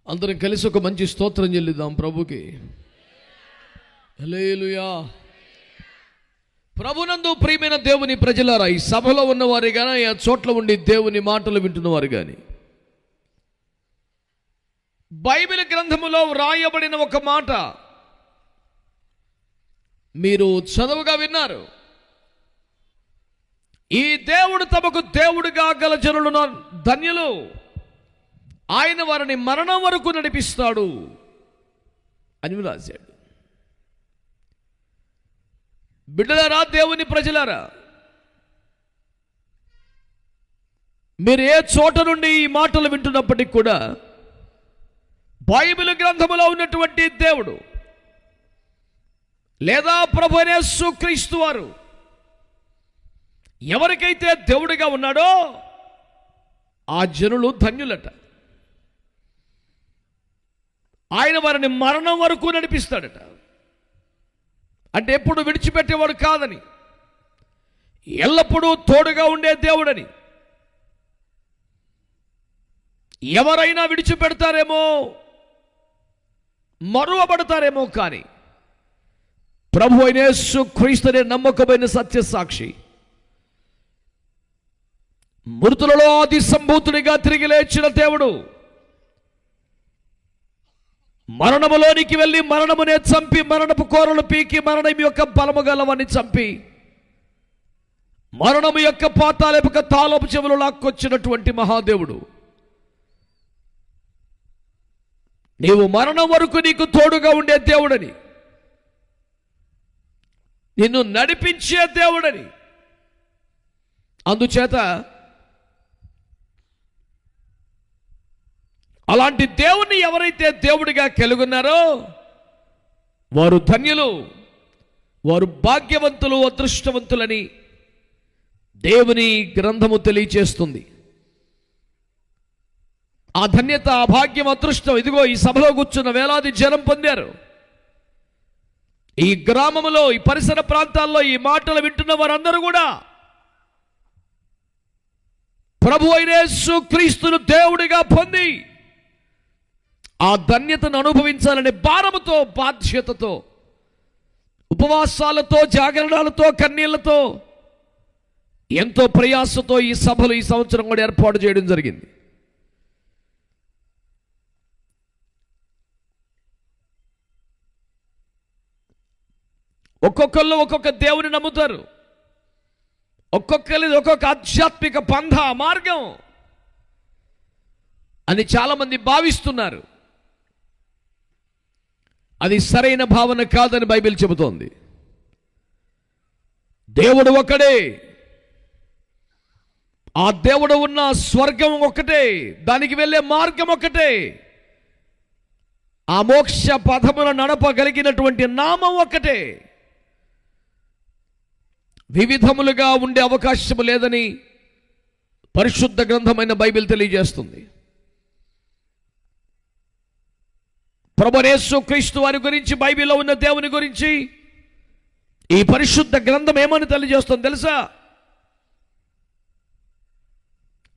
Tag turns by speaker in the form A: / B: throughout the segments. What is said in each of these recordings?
A: అందరం కలిసి ఒక మంచి స్తోత్రం చెల్లిద్దాం ప్రభుకి. హల్లెలూయా. ప్రభునందు ప్రియమైన దేవుని ప్రజలారా, ఈ సభలో ఉన్నవారు కానీ ఆ చోట్ల ఉండి దేవుని మాటలు వింటున్నవారు కానీ, బైబిల్ గ్రంథములో వ్రాయబడిన ఒక మాట మీరు చదువుగా విన్నారు. ఈ దేవుడు తమకు దేవుడుగా గల జనులు ధన్యులు, ఆయన వారిని మరణం వరకు నడిపిస్తాడు అని రాశాడు. బిడ్డలారా, దేవుని ప్రజలారా, మీరు ఏ చోట నుండి ఈ మాటలు వింటున్నప్పటికీ కూడా బైబిల్ గ్రంథములో ఉన్నటువంటి దేవుడు లేదా ప్రభువైన యేసుక్రీస్తు వారు ఎవరికైతే దేవుడిగా ఉన్నాడో ఆ జనులు ధన్యులట. ఆయన వారిని మరణం వరకు నడిపిస్తాడట. అంటే ఎప్పుడు విడిచిపెట్టేవాడు కాదని, ఎల్లప్పుడూ తోడుగా ఉండే దేవుడని. ఎవరైనా విడిచిపెడతారేమో, మరువబడతారేమో, కానీ ప్రభు అయిన యేసుక్రీస్తునే నమ్మకమైన సత్య సాక్షి, మృతులలో ఆది సంభూతుడిగా తిరిగి లేచిన దేవుడు, మరణములోనికి వెళ్ళి మరణమునే చంపి, మరణపు కోరలు పీకి, మరణం యొక్క బలము గలవని చంపి, మరణము యొక్క పాతాళపు తాళపు చెవులు లాక్కొచ్చినటువంటి మహాదేవుడు, నీవు మరణం వరకు నీకు తోడుగా ఉండే దేవుడని, నిన్ను నడిపించే దేవుడని. అందుచేత అలాంటి దేవుణ్ణి ఎవరైతే దేవుడిగా కలిగున్నారో వారు ధన్యులు, వారు భాగ్యవంతులు, అదృష్టవంతులని దేవుని గ్రంథము తెలియచేస్తుంది. ఆ ధన్యత, ఆ భాగ్యం, అదృష్టం ఇదిగో ఈ సభలో కూర్చున్న వేలాది జనం పొందారు. ఈ గ్రామంలో, ఈ పరిసర ప్రాంతాల్లో ఈ మాటలు వింటున్న వారందరూ కూడా ప్రభు అయిన యేసుక్రీస్తును దేవుడిగా పొంది ఆ ధన్యతను అనుభవించాలనే భారముతో, బాధ్యతతో, ఉపవాసాలతో, జాగరణాలతో, కన్నీళ్లతో, ఎంతో ప్రయాసతో ఈ సభలు ఈ సంవత్సరం కూడా ఏర్పాటు చేయడం జరిగింది. ఒక్కొక్కళ్ళు ఒక్కొక్క దేవుని నమ్ముతారు, ఒక్కొక్కరిది ఒక్కొక్క ఆధ్యాత్మిక పంథ, మార్గం అని చాలామంది భావిస్తున్నారు. అది సరైన భావన కాదని బైబిల్ చెబుతోంది. దేవుడు ఒక్కడే, ఆ దేవుడు ఉన్న స్వర్గం ఒక్కటే, దానికి వెళ్ళే మార్గం ఒక్కటే, ఆ మోక్ష పథమున నడపగలిగినటువంటి నామం ఒక్కటే. వివిధములుగా ఉండే అవకాశము లేదని పరిశుద్ధ గ్రంథమైన బైబిల్ తెలియజేస్తుంది. ప్రభువైన యేసుక్రీస్తు వారి గురించి, బైబిల్లో ఉన్న దేవుని గురించి ఈ పరిశుద్ధ గ్రంథం ఏమని తెలియజేస్తుంది తెలుసా?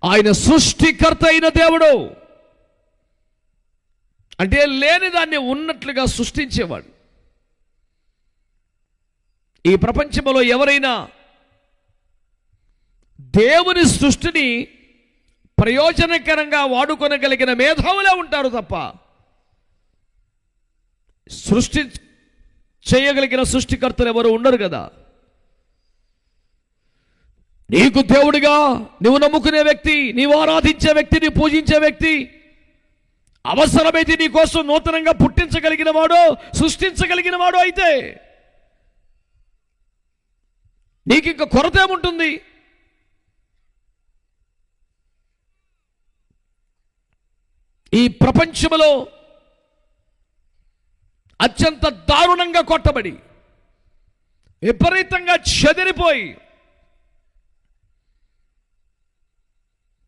A: ఆయన సృష్టికర్త అయిన దేవుడు, అంటే లేని దాన్ని ఉన్నట్లుగా సృష్టించేవాడు. ఈ ప్రపంచంలో ఎవరైనా దేవుని సృష్టిని ప్రయోజనకరంగా వాడుకొనగలిగిన మేధావులే ఉంటారు తప్ప సృష్టి చేయగలిగిన సృష్టికర్తలు ఎవరు ఉండరు కదా. నీకు దేవుడిగా నువ్వు నమ్ముకునే వ్యక్తి, నీవు ఆరాధించే వ్యక్తి, నీ పూజించే వ్యక్తి, అవసరమైతే నీ కోసం నూతనంగా పుట్టించగలిగిన వాడు, సృష్టించగలిగిన వాడు అయితే నీకు ఇంకా కొరత ఏముంటుంది? ఈ ప్రపంచంలో అత్యంత దారుణంగా కొట్టబడి, విపరీతంగా చెదిరిపోయి,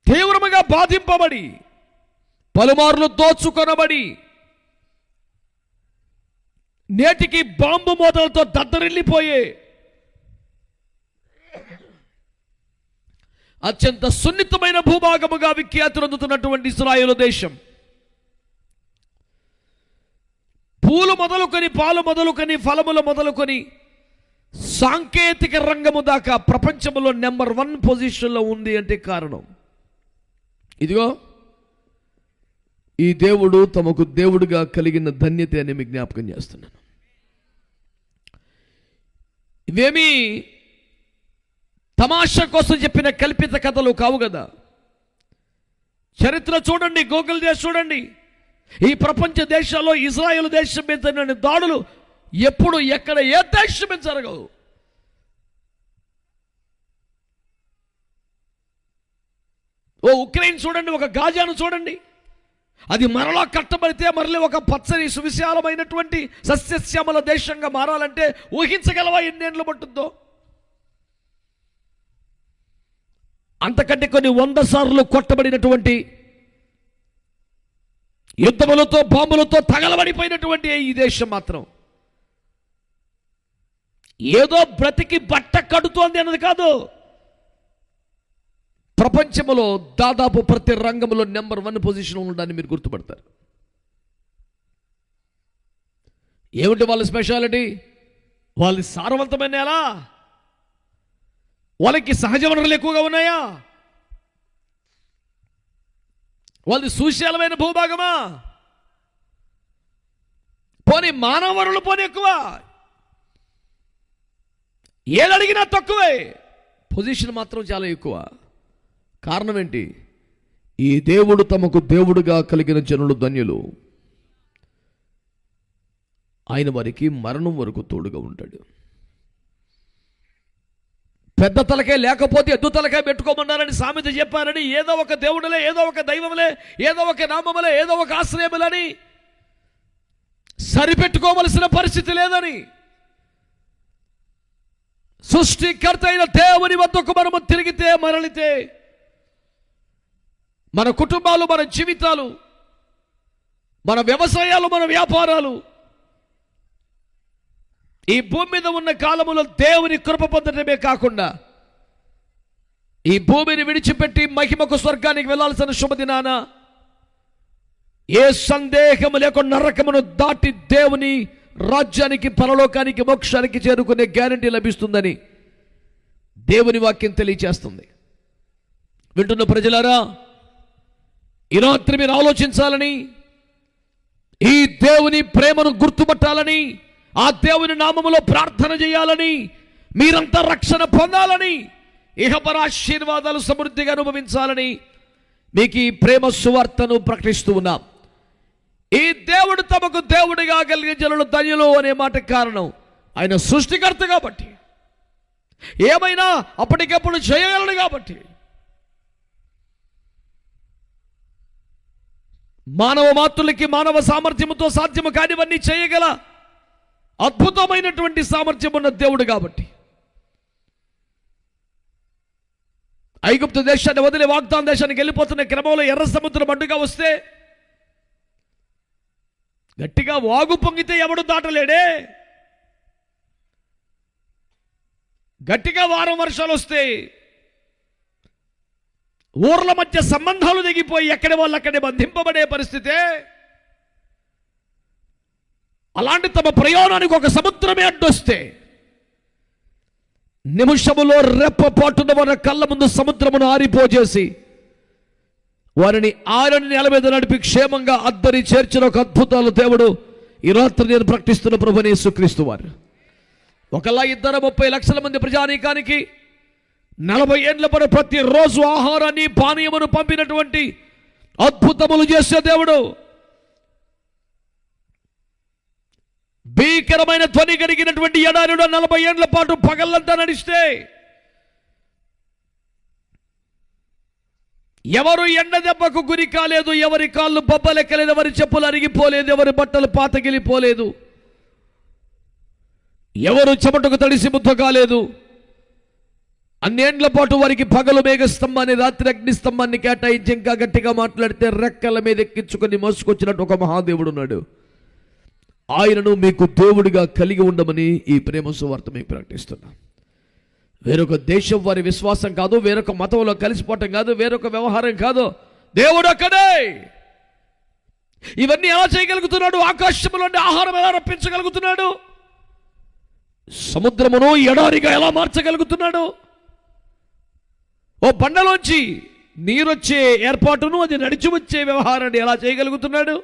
A: తీవ్రముగా బాధింపబడి, పలుమార్లు దోచుకొనబడి, నేటికి బాంబు మోతలతో దద్దరిల్లిపోయే అత్యంత సున్నితమైన భూభాగముగా విఖ్యాతి పొందుతున్నటువంటి ఇశ్రాయేలు దేశం, పూలు మొదలుకొని, పాలు మొదలుకొని, ఫలములు మొదలుకొని సాంకేతిక రంగము దాకా ప్రపంచంలో నెంబర్ 1 పొజిషన్లో ఉంది అంటే కారణం ఇదిగో ఈ దేవుడు తమకు దేవుడుగా కలిగిన ధన్యత అని మీకు జ్ఞాపకం చేస్తున్నాను. ఇవేమీ తమాషా కోసం చెప్పిన కల్పిత కథలు కావు కదా. చరిత్ర చూడండి, గూగుల్ చేసి చూడండి. ఈ ప్రపంచ దేశాల్లో ఇజ్రాయెల్ దేశం మీద దాడులు ఎప్పుడు ఎక్కడ ఏ దేశం మీద జరగవు. ఓ ఉక్రెయిన్ చూడండి, ఒక గాజాను చూడండి, అది మరలా కట్టబడితే మరలి ఒక పచ్చని సువిశాలమైనటువంటి సస్యశ్యామల దేశంగా మారాలంటే ఊహించగలవా ఎన్నేళ్ళు పట్టుద్దో? అంతకంటే కొన్ని 100 సార్లు కొట్టబడినటువంటి, యుద్ధములతో బాంబులతో తగలబడిపోయినటువంటి ఈ దేశం మాత్రం ఏదో బ్రతికి బట్ట కడుతోంది అన్నది కాదు. ప్రపంచంలో దాదాపు ప్రతి రంగంలో నెంబర్ 1 పొజిషన్ ఉండడాన్ని మీరు గుర్తుపడతారు. ఏమిటి వాళ్ళ స్పెషాలిటీ? వాళ్ళ సారవంతమైన ఎలా? వాళ్ళకి సహజ వనరులు ఎక్కువగా ఉన్నాయా? వాళ్ళది సుశాలమైన భూభాగమా? పోనీ మానవ వనరులు పోనీ ఎక్కువ? ఏదడిగినా తక్కువే, పొజిషన్ మాత్రం చాలా ఎక్కువ. కారణం ఏంటి? ఈ దేవుడు తమకు దేవుడుగా కలిగిన జనులు ధన్యులు. ఆయన వారికి మరణం వరకు తోడుగా ఉంటాడు. పెద్ద తలకే లేకపోతే ఎద్దు తలకే పెట్టుకోమన్నారని సామెత చెప్పారని ఏదో ఒక దేవుడులే, ఏదో ఒక దైవములే, ఏదో ఒక నామములే, ఏదో ఒక ఆశ్రయములని సరిపెట్టుకోవలసిన పరిస్థితి లేదని, సృష్టికర్త అయిన దేవుని వద్దకు మనము తిరిగితే, మరలితే మన కుటుంబాలు, మన జీవితాలు, మన వ్యవసాయాలు, మన వ్యాపారాలు ఈ భూమి మీద ఉన్న కాలములో దేవుని కృప పొందడమే కాకుండా ఈ భూమిని విడిచిపెట్టి మహిమకు స్వర్గానికి వెళ్లాల్సిన శుభదినాన ఏ సందేహము లేకుండా నరకమును దాటి దేవుని రాజ్యానికి, పరలోకానికి, మోక్షానికి చేరుకునే గ్యారంటీ లభిస్తుందని దేవుని వాక్యం తెలియచేస్తుంది. వింటున్న ప్రజలారా, ఈ రాత్రి మీరు ఆలోచించాలని, ఈ దేవుని ప్రేమను గుర్తుపట్టాలని, ఆ దేవుని నామములో ప్రార్థన చేయాలని, మీరంతా రక్షణ పొందాలని, ఇహపర ఆశీర్వాదాలు సమృద్ధిగా అనుభవించాలని మీకు ఈ ప్రేమ సువార్తను ప్రకటిస్తూ ఉన్నాం. ఈ దేవుడు తమకు దేవుడిగా కలిగిన జనులు ధన్యులు అనే మాట కారణం ఆయన సృష్టికర్త కాబట్టి, ఏమైనా అప్పటికప్పుడు చేయగలడు కాబట్టి. మానవ మాతృలకి మానవ సామర్థ్యముతో సాధ్యము కానివన్నీ చేయగల అద్భుతమైనటువంటి సామర్థ్యం ఉన్న దేవుడు కాబట్టి, ఐగుప్తు దేశాన్ని వదిలి వాగ్దాన దేశానికి వెళ్ళిపోతున్న క్రమంలో ఎర్ర సముద్రం అడ్డుగా వస్తే గట్టిగా వాగు పొంగితే ఎవడు దాటలేడే. గట్టిగా వారం వర్షాలు వస్తే ఊర్ల మధ్య సంబంధాలు దిగిపోయి ఎక్కడి వాళ్ళు అక్కడే బంధింపబడే పరిస్థితే. అలాంటి తమ ప్రయాణానికి ఒక సముద్రమే అడ్డొస్తే నిమిషములో రెప్పపాటున మన కళ్ళ ముందు సముద్రమును ఆరిపోజేసి వారిని ఆరని నెల మీద నడిపి క్షేమంగా అద్దరి చేర్చిన ఒక అద్భుతాలు దేవుడు ఈ రాత్రి నేను ప్రకటిస్తున్న ప్రభువైన యేసుక్రీస్తు వారు. ఒకలా 2-30 లక్షల మంది ప్రజానీకానికి 40 ఏళ్ల పాటు ప్రతిరోజు ఆహారాన్ని, పానీయమును పంపినటువంటి అద్భుతములు చేసే దేవుడు, భీకరమైన ధ్వని కలిగినటువంటి ఎడారిలో 40 ఏళ్ల పాటు పగలంతా నడిస్తే ఎవరు ఎండ దెబ్బకు గురి కాలేదు, ఎవరి కాళ్ళు బొబ్బలెక్కలేదు, ఎవరి చెప్పులు అరిగిపోలేదు, ఎవరి బట్టలు పాతగిలిపోలేదు, ఎవరు చెమటకు తడిసి ముద్ద కాలేదు. అన్నేండ్ల పాటు వారికి పగలు మేఘస్తంభాన్ని, రాత్రి అగ్నిస్తంభాన్ని కేటాయించి ఇంకా గట్టిగా మాట్లాడితే రెక్కల మీద ఎక్కించుకొని మోసుకొచ్చినట్టు ఒక మహాదేవుడు ఉన్నాడు. ఆయనను మీకు దేవుడిగా కలిగి ఉండమని ఈ ప్రేమ సువార్త మీకు ప్రకటిస్తున్నా. వేరొక దేశం వారి విశ్వాసం కాదు, వేరొక మతంలో కలిసిపోవటం కాదు, వేరొక వ్యవహారం కాదు. దేవుడు అక్కడే ఇవన్నీ ఎలా చేయగలుగుతున్నాడు? ఆకాశంలోని ఆహారం ఎలా రప్పించగలుగుతున్నాడు? సముద్రమును ఎడారిగా ఎలా మార్చగలుగుతున్నాడు? ఓ బండలోంచి నీరొచ్చే ఏర్పాటును అది నడిచి వచ్చే వ్యవహారాన్ని ఎలా చేయగలుగుతున్నాడు?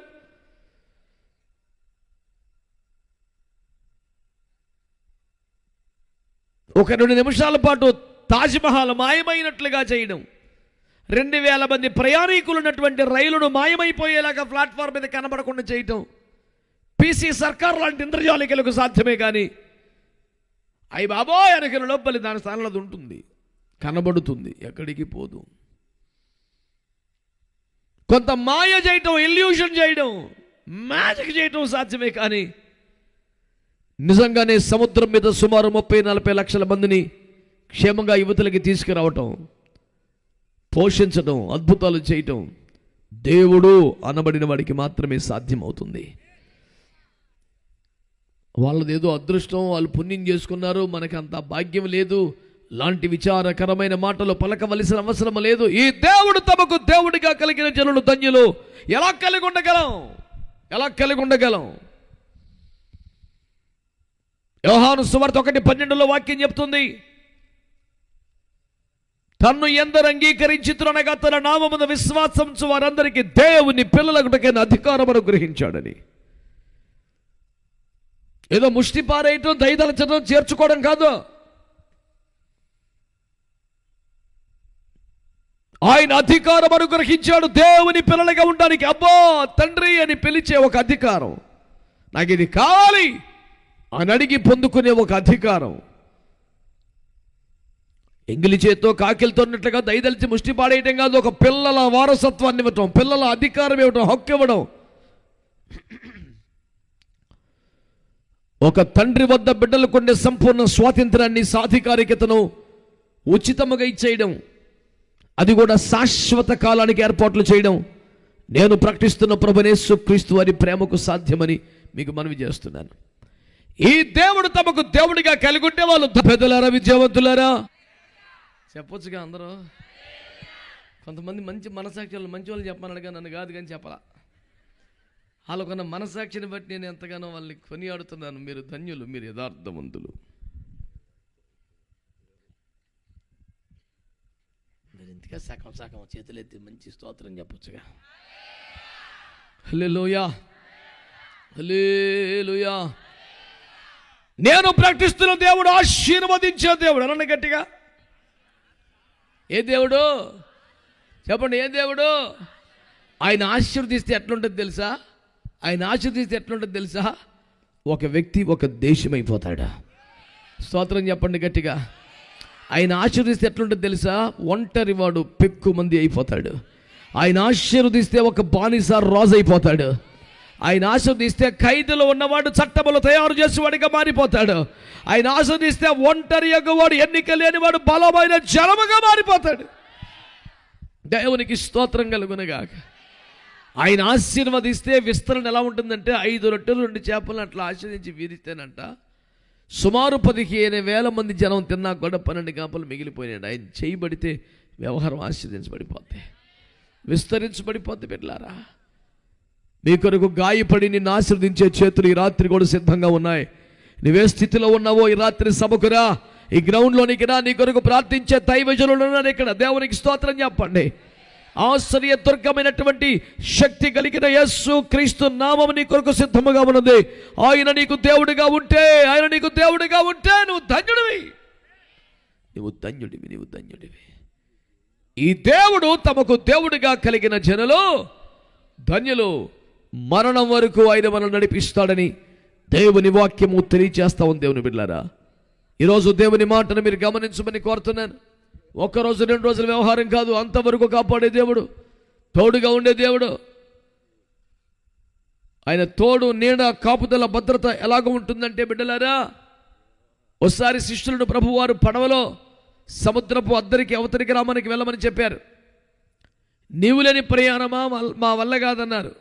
A: ఒక 2 నిమిషాల పాటు తాజ్మహల్ మాయమైనట్లుగా చేయడం, 2000 మంది ప్రయాణికులు ఉన్నటువంటి రైలును మాయమైపోయేలాగా ప్లాట్ఫామ్ మీద కనబడకుండా చేయటం, పీసీ సర్కార్ లాంటి ఇంద్రజాలికలకు సాధ్యమే. కానీ అయ్యి బాబోయ్ అనుకున్న లోపలి దాని స్థానంలో అది ఉంటుంది, కనబడుతుంది, ఎక్కడికి పోదు. కొంత మాయ చేయటం, ఇల్యూషన్ చేయడం, మ్యాజిక్ చేయటం సాధ్యమే. కానీ నిజంగానే సముద్రం మీద సుమారు 30-40 లక్షల మందిని క్షేమంగా యువతులకి తీసుకురావటం, పోషించడం, అద్భుతాలు చేయటం దేవుడు అనబడిన వాడికి మాత్రమే సాధ్యమవుతుంది. వాళ్ళదేదో అదృష్టం, వాళ్ళు పుణ్యం చేసుకున్నారు, మనకి అంత భాగ్యం లేదు లాంటి విచారకరమైన మాటలు పలకవలసిన అవసరం లేదు. ఈ దేవుడు తమకు దేవుడిగా కలిగిన జనులు ధన్యులు. ఎలా కలిగి ఉండగలం? ఎలా కలిగి ఉండగలం? యోహాను సువార్త 1:12 వాక్యం చెప్తుంది, తన్ను ఎందరు అంగీకరించితురనగా తన నామమున విశ్వాసంచు వారందరికీ దేవుని పిల్లలకుటకైన అధికారం అనుగ్రహించాడని. ఏదో ముష్టి పారేయటం, దయదలచడం, చేర్చుకోవడం కాదు. ఆయన అధికారం అనుగ్రహించాడు దేవుని పిల్లలుగా ఉండడానికి. అబ్బో తండ్రి అని పిలిచే ఒక అధికారం, నాకు ఇది కావాలి అని అడిగి పొందుకునే ఒక అధికారం. ఎంగిలి చేత్తో కాకిలతో ఉన్నట్లుగా దయదలిచి ముష్టి పాడేయటం కాదు, ఒక పిల్లల వారసత్వాన్ని ఇవ్వటం, పిల్లల అధికారం ఇవ్వటం, హక్కు ఇవ్వడం. ఒక తండ్రి వద్ద బిడ్డలకు ఉండే సంపూర్ణ స్వాతంత్రాన్ని, సాధికారికతను ఉచితముగా ఇచ్చేయడం, అది కూడా శాశ్వత కాలానికి ఏర్పాట్లు చేయడం నేను ప్రకటిస్తున్న ప్రభువైన యేసుక్రీస్తు వారి ప్రేమకు సాధ్యమని మీకు మనవి చేస్తున్నాను. ఈ దేవుడు తమకు దేవుడిగా కలిగి ఉంటే వాళ్ళు పెద్దలారా, విద్యావంతులారా చెప్పొచ్చుగా అందరూ. కొంతమంది మంచి మనసాక్షి మంచి వాళ్ళు చెప్పమన్నాడుగా, నన్ను కాదు కానీ చెప్పాలా. వాళ్ళకున్న మనసాక్షిని బట్టి నేను ఎంతగానో వాళ్ళని కొనియాడుతున్నాను. మీరు ధన్యులు, మీరు యథార్థవంతులు. మీరు ఇంతగా సగం సగం చేతులెత్తి మంచి స్తోత్రం చెప్పొచ్చుగా. హల్లెలూయా, హల్లెలూయా. నేను ప్రకటిస్తున్న దేవుడు ఆశీర్వదించే దేవుడు. అనండి గట్టిగా, ఏ దేవుడు చెప్పండి? ఏ దేవుడు? ఆయన ఆశీర్వదిస్తే ఎట్లుంటుంది తెలుసా? ఆయన ఆశీర్వదిస్తే ఎట్లుంటుంది తెలుసా? ఒక వ్యక్తి ఒక దేశం అయిపోతాడు. స్తోత్రం చెప్పండి గట్టిగా. ఆయన ఆశీర్వదిస్తే ఎట్లుంటుంది తెలుసా? ఒంటరి వాడు పెక్కు మంది అయిపోతాడు. ఆయన ఆశీర్వదిస్తే ఒక బానిస రాజు అయిపోతాడు. ఆయన ఆశీర్వదిస్తే ఖైదులో ఉన్నవాడు చట్టములు తయారు చేసేవాడిగా మారిపోతాడు. ఆయన ఆశీర్వదిస్తే ఒంటరి వాడు, ఎన్నిక లేనివాడు బలమైన జలముగా మారిపోతాడు. దేవునికి స్తోత్రం కలుగునుగాక. ఆయన ఆశీర్వదిస్తే విస్తరణ ఎలా ఉంటుందంటే 5 రొట్టెలు 2 చేపలు అట్లా ఆశీర్వదించి వీరిస్తేనంట సుమారు 15,000 మంది జనం తిన్నా కూడా 12 చేపలు మిగిలిపోయినాడు. ఆయన చేయబడితే వ్యవహారం ఆశీర్వదించబడిపోతే, విస్తరించబడిపోతే. బిడ్డలారా, మీ కొరకు గాయపడి నిన్ను ఆశీర్వదించే చేతులు ఈ రాత్రి కూడా సిద్ధంగా ఉన్నాయి. నువ్వే స్థితిలో ఉన్నావో ఈ రాత్రి సభకురా, ఈ గ్రౌండ్లోనికి రా. నీ కొరకు ప్రార్థించే దైవజనులు ఉన్నారు ఇక్కడ. దేవునికి స్తోత్రం చెప్పండి. ఆశ్చర్య దుర్గమైనటువంటి శక్తి కలిగిన యేసు క్రీస్తు నామము నీ కొరకు సిద్ధముగా ఉన్నది. ఆయన నీకు దేవుడిగా ఉంటే, ఆయన నీకు దేవుడిగా ఉంటే నువ్వు ధన్యుడివి, నువ్వు ధన్యుడివి, నువ్వు ధన్యుడివి. ఈ దేవుడు తమకు దేవుడిగా కలిగిన జనులు ధన్యులు. మరణం వరకు ఆయన మనల్ని నడిపిస్తాడని దేవుని వాక్యము తెలియచేస్తా ఉంది. దేవుని బిడ్డలారా, ఈరోజు దేవుని మాటను మీరు గమనించమని కోరుతున్నాను. 1 రోజు 2 రోజుల వ్యవహారం కాదు, అంతవరకు కాపాడే దేవుడు, తోడుగా ఉండే దేవుడు. ఆయన తోడు, నీడ, కాపుదల, భద్రత ఎలాగ ఉంటుందంటే బిడ్డలారా, ఒకసారి శిష్యులను ప్రభువారు పడవలో సముద్రపు అద్దరికి అవతరికి రామానికి వెళ్ళమని చెప్పారు. నీవు లేని ప్రయాణమా మా వల్ల కాదన్నారు.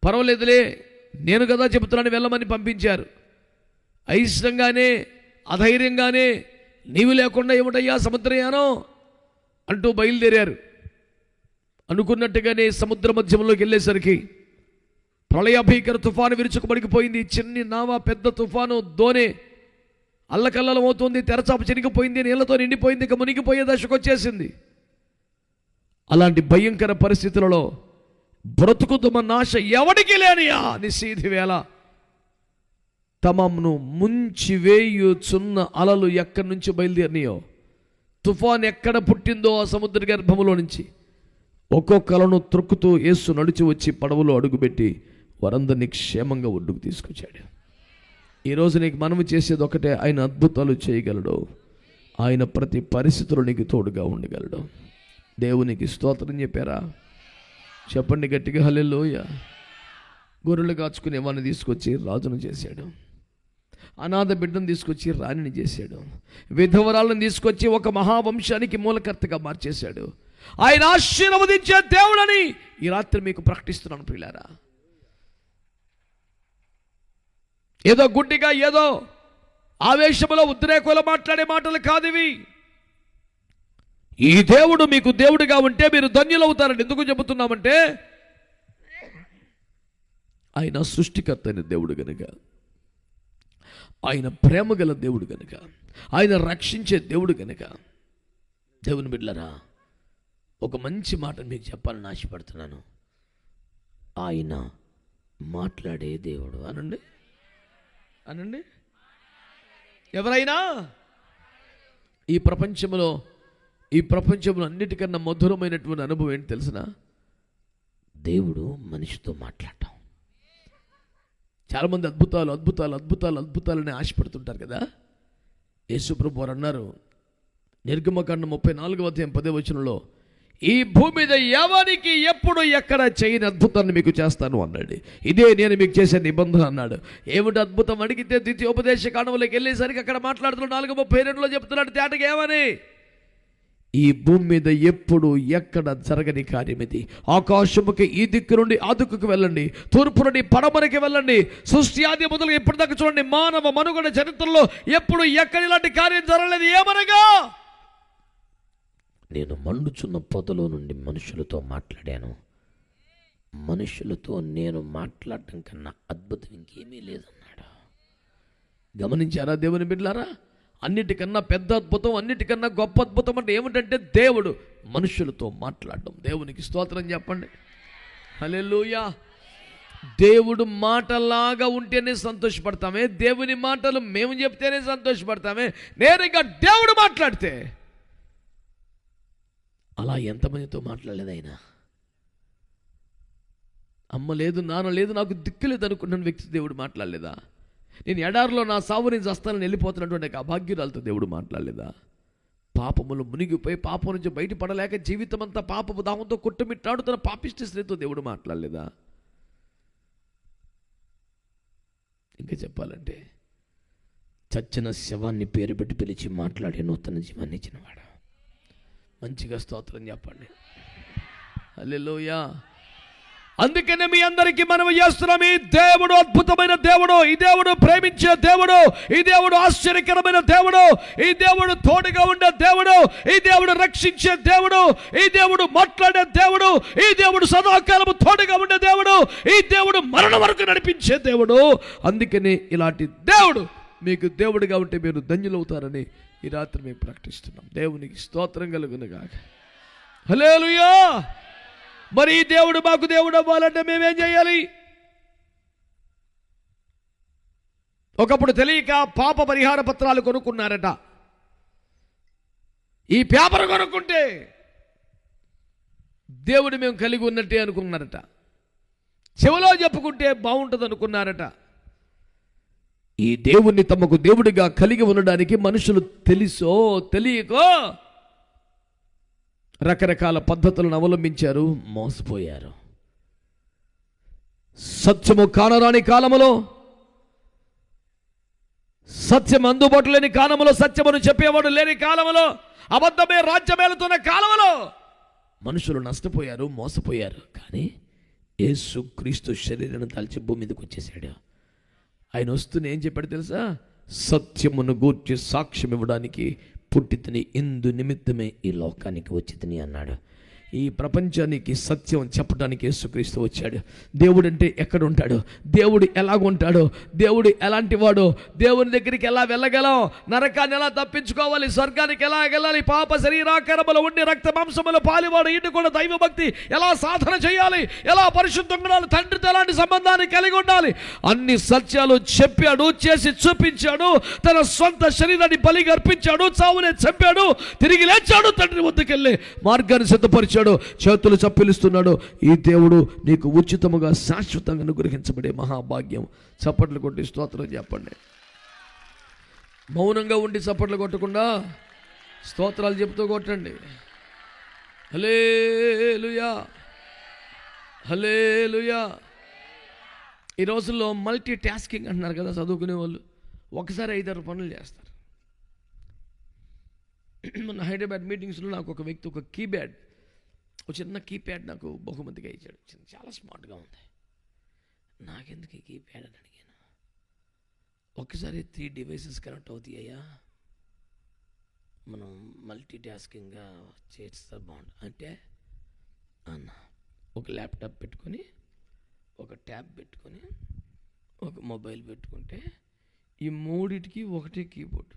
A: పర్వాలేదులే, నేను కదా చెబుతున్నాను వెళ్ళమని పంపించారు. అయిష్టంగానే అధైర్యంగానే నీవు లేకుండా ఏమిటయ్యా సముద్రయానం అంటూ బయలుదేరారు. అనుకున్నట్టుగానే సముద్ర మధ్యంలోకి వెళ్ళేసరికి ప్రళయ భీకర తుఫాను విరుచుకుపడికిపోయింది. చిన్ని నావ పెద్ద తుఫాను దోణి అల్లకల్లం అవుతుంది. తెరచాప చినిగిపోయింది, నీళ్లతో నిండిపోయింది, ఇక మునిగిపోయే దశకు వచ్చేసింది. అలాంటి భయంకర పరిస్థితులలో బ్రతుకుతున్న ఆశ ఎవడికి లేనియా నిశీధి వేళ తమను ముంచివేయుచున్న అలలు ఎక్కడి నుంచి బయలుదేరినాయో, తుఫాన్ ఎక్కడ పుట్టిందో ఆ సముద్ర గర్భములో నుంచి ఒక్కొక్కలను త్రొక్కుతూ యేసు నడిచి వచ్చి పడవలో అడుగుపెట్టి వారందరినీ క్షేమంగా ఒడ్డుకు తీసుకొచ్చాడు. ఈరోజు నీకు మనము చేసేది ఒకటే, ఆయన అద్భుతాలు చేయగలడు. ఆయన ప్రతి పరిస్థితుల్లో నీకు తోడుగా ఉండగలడు. దేవునికి స్తోత్రం చెప్పారా? చెప్పండి గట్టిగా హల్లెలూయా. గొర్రెలు కాచుకునే వాడిని తీసుకొచ్చి రాజును చేశాడు. అనాథ బిడ్డను తీసుకొచ్చి రాణిని చేశాడు. విధవరాలను తీసుకొచ్చి ఒక మహావంశానికి మూలకర్తగా మార్చేశాడు. ఆయన ఆశీర్వదించే దేవుడని ఈ రాత్రి మీకు ప్రకటిస్తున్నాను ప్రియులారా. ఏదో గుడ్డిగా ఏదో ఆవేశంలో ఉద్రేకంలో మాట్లాడే మాటలు కాదివి. ఈ దేవుడు మీకు దేవుడిగా ఉంటే మీరు ధన్యులవుతారని ఎందుకు చెబుతున్నామంటే, ఆయన సృష్టికర్త అయిన దేవుడు గనుక, ఆయన ప్రేమ గల దేవుడు గనుక, ఆయన రక్షించే దేవుడు గనుక. దేవుని బిడ్డలారా, ఒక మంచి మాట మీకు చెప్పాలని ఆశపడుతున్నాను. ఆయన మాట్లాడే దేవుడు అనండి, అనండి. ఎవరైనా ఈ ప్రపంచంలో అన్నిటికన్నా మధురమైనటువంటి అనుభవం ఏంటి తెలిసిన? దేవుడు మనిషితో మాట్లాడటం. చాలామంది అద్భుతాలని ఆశపడుతుంటారు కదా. యేసుప్రభు వారు అన్నారు నిర్గమకాండం 34వ అధ్యాయం 10వ వచనంలో, ఈ భూమి మీద ఎవరికి ఎప్పుడు ఎక్కడ చేయని అద్భుతాన్ని మీకు చేస్తాను అన్నాడు. ఇదే నేను మీకు చేసే నిబంధన అన్నాడు. ఏమిటి అద్భుతం అడిగితే ద్వితీయోపదేశ కాండంలోకి వెళ్ళేసరికి అక్కడ మాట్లాడుతున్నాడు 4:32 చెప్తున్నాడు తేటగా ఏమని, ఈ భూమి మీద ఎప్పుడు ఎక్కడ జరగని కార్యం ఇది. ఆకాశముకి ఈ దిక్కు నుండి ఆ దిక్కుకు వెళ్ళండి, తూర్పు నుండి పడమరకి వెళ్ళండి. సృష్టి ఆది మొదలు ఇప్పటిదాకా చూడండి, మానవ మనుగడ చరిత్రలో ఎప్పుడు ఎక్కడ ఇలాంటి కార్యం జరగలేదు. ఏమనగా, నేను మండుచున్న పొదలో నుండి మనుషులతో మాట్లాడాను. మనుషులతో నేను మాట్లాడటం కన్నా అద్భుతం ఇంకేమీ లేదన్నాడు. గమనించారా దేవుని బిడ్డలారా? అన్నిటికన్నా పెద్ద అద్భుతం, అన్నిటికన్నా గొప్ప అద్భుతం అంటే ఏమిటంటే దేవుడు మనుషులతో మాట్లాడడం. దేవునికి స్తోత్రం చెప్పండి. హల్లెలూయా. దేవుడు మాటలాగా ఉంటేనే సంతోషపడతామే, దేవుని మాటలు మేము చెప్తేనే సంతోషపడతామే. నేరుగా దేవుడు మాట్లాడితే అలా ఎంతమందితో మాట్లాడలేదు ఆయన? అమ్మ లేదు, నాన్న లేదు, నాకు దిక్కు లేదు అనుకున్న వ్యక్తి దేవుడు మాట్లాడలేదా? నేను ఎడారిలో నా సావు నుంచి వస్తానని వెళ్ళిపోతున్నటువంటి అభాగ్యురాలతో దేవుడు మాట్లాడలేదా? పాపములు మునిగిపోయి పాపం నుంచి బయటపడలేక జీవితం అంతా పాపము దాహంతో కొట్టుమిట్టాడుతున్న పాపిష్టి స్త్రీతో దేవుడు మాట్లాడలేదా? ఇంకా చెప్పాలంటే చచ్చిన శవాన్ని పేరు పెట్టి పిలిచి మాట్లాడే నూతన జీవాన్ని ఇచ్చినవాడు. మంచిగా స్తోత్రం చెప్పండి. హల్లెలూయా. అందుకనే మీ అందరికీ మనం చేస్తున్నాం, ఈ దేవుడు అద్భుతమైన దేవుడు, ఈ దేవుడు ప్రేమించే దేవుడు, ఈ దేవుడు ఆశ్చర్యకరమైన దేవుడు, ఈ దేవుడు తోడుగా ఉండే దేవుడు, ఈ దేవుడు రక్షించే దేవుడు, ఈ దేవుడు మాట్లాడే దేవుడు, ఈ దేవుడు సదాకాలము తోడుగా ఉండే దేవుడు, ఈ దేవుడు మరణం వరకు నడిపించే దేవుడు. అందుకని ఇలాంటి దేవుడు మీకు దేవుడిగా ఉంటే మీరు ధన్యులవుతారని ఈ రాత్రి మేము ప్రకటిస్తున్నాం. దేవునికి స్తోత్రం కలుగునుగాక. హల్లెలూయా. మరి ఈ దేవుడు మాకు దేవుడు అవ్వాలంటే మేమేం చేయాలి? ఒకప్పుడు తెలియక పాప పరిహార పత్రాలు కొనుక్కున్నారట. ఈ పేపర్ కొనుక్కుంటే దేవుడు మేము కలిగి ఉన్నట్టే అనుకున్నారట. చెవిలో చెప్పుకుంటే బాగుంటుంది అనుకున్నారట. ఈ దేవుణ్ణి తమకు దేవుడిగా కలిగి ఉండడానికి మనుషులు తెలుసో తెలియకో రకరకాల పద్ధతులను అవలంబించారు, మోసపోయారు. సత్యము కానరాని కాలములో, సత్యం అందుబాటు లేని కాలములో, సత్యమును చెప్పేవాడు లేని కాలములో, అబద్ధమే రాజ్యమేలుతున్న కాలములో మనుషులు నష్టపోయారు, మోసపోయారు. కానీ యేసుక్రీస్తు శరీరాన్ని దాల్చి భూమి మీదకి వచ్చేసాడు. ఆయన వస్తూనే ఏం చెప్పాడు తెలుసా? సత్యమును గూర్చి సాక్ష్యం ఇవ్వడానికి పుట్టితిని, ఇందు నిమిత్తమే ఈ లోకానికి వచ్చితిని అన్నాడు. ఈ ప్రపంచానికి సత్యం చెప్పడానికి యేసుక్రీస్తు వచ్చాడు. దేవుడు అంటే ఎక్కడ ఉంటాడు, దేవుడు ఎలాగుంటాడో, దేవుడు ఎలాంటి వాడో, దేవుని దగ్గరికి ఎలా వెళ్ళగలం, నరకాన్ని ఎలా తప్పించుకోవాలి, స్వర్గానికి ఎలా వెళ్ళాలి, పాప శరీరాకారములో ఉండి రక్త మాంసములు పాలివాడు ఇంటి కూడా దైవభక్తి ఎలా సాధన చేయాలి, ఎలా పరిశుద్ధంగా ఉండాలి, తండ్రితో ఎలాంటి సంబంధాన్ని కలిగి ఉండాలి, అన్ని సత్యాలు చెప్పాడు, చేసి చూపించాడు. తన సొంత శరీరాన్ని బలిగా అర్పించాడు, చావునే చంపాడు, తిరిగి లేచాడు, తండ్రి వద్దకెళ్ళి మార్గాన్ని సిద్ధపరిచాడు, చేతులు చప్పిలుస్తున్నాడు. ఈ దేవుడు నీకు ఉచితముగా శాశ్వతంగా అనుగ్రహించబడే మహాభాగ్యం. చప్పట్లు కొట్టి స్తోత్రం చెప్పండి. మౌనంగా ఉండి చప్పట్లు కొట్టకుండా స్తోత్రాలు చెప్తూ కొట్టండి. హల్లెలూయా, హల్లెలూయా. ఈ రోజుల్లో మల్టీ టాస్కింగ్ అంటున్నారు కదా చదువుకునే వాళ్ళు, ఒకసారి 5-6 పనులు చేస్తారు. మొన్న హైదరాబాద్ మీటింగ్స్లో నాకు ఒక వ్యక్తి ఒక కీప్యాడ్, ఒక చిన్న కీప్యాడ్ నాకు బహుమతిగా ఇచ్చాడు. చాలా స్మార్ట్గా ఉంది. నాకెందుకు ఈ కీప్యాడ్ అని అడిగాను. ఒకసారి 3 డివైసెస్ కనెక్ట్ అవుతాయ్యా, మనం మల్టీ టాస్కింగ్గా చేస్తే బాగుంటుంది అంటే అన్న, ఒక ల్యాప్టాప్ పెట్టుకొని, ఒక ట్యాబ్ పెట్టుకొని, ఒక మొబైల్ పెట్టుకుంటే ఈ మూడిటికి ఒకటే కీబోర్డు.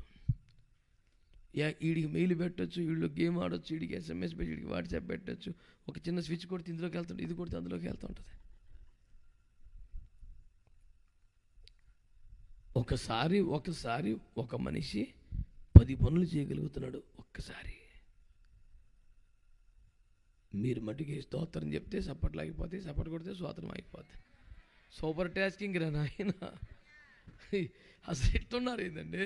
A: వీడికి మెయిల్ పెట్టచ్చు, వీళ్ళు గేమ్ ఆడొచ్చు, వీడికి SMS పెట్టి, వీడికి వాట్సాప్ పెట్టచ్చు, ఒక చిన్న స్విచ్ కొడితే ఇందులోకి వెళ్తుంటుంది, ఇది కొడితే అందులోకి వెళ్తూ ఉంటుంది. ఒకసారి ఒక మనిషి 10 పనులు చేయగలుగుతున్నాడు ఒక్కసారి. మీరు మటుకి స్తోత్రం చెప్తే సప్పట్లు ఆగిపోతాయి, సప్పట్లు కొడితే స్తోత్రం ఆగిపోతాయి. సూపర్ టాస్కింగ్ రా నాయన. అసలు ఎట్టున్నారు ఏంటండి,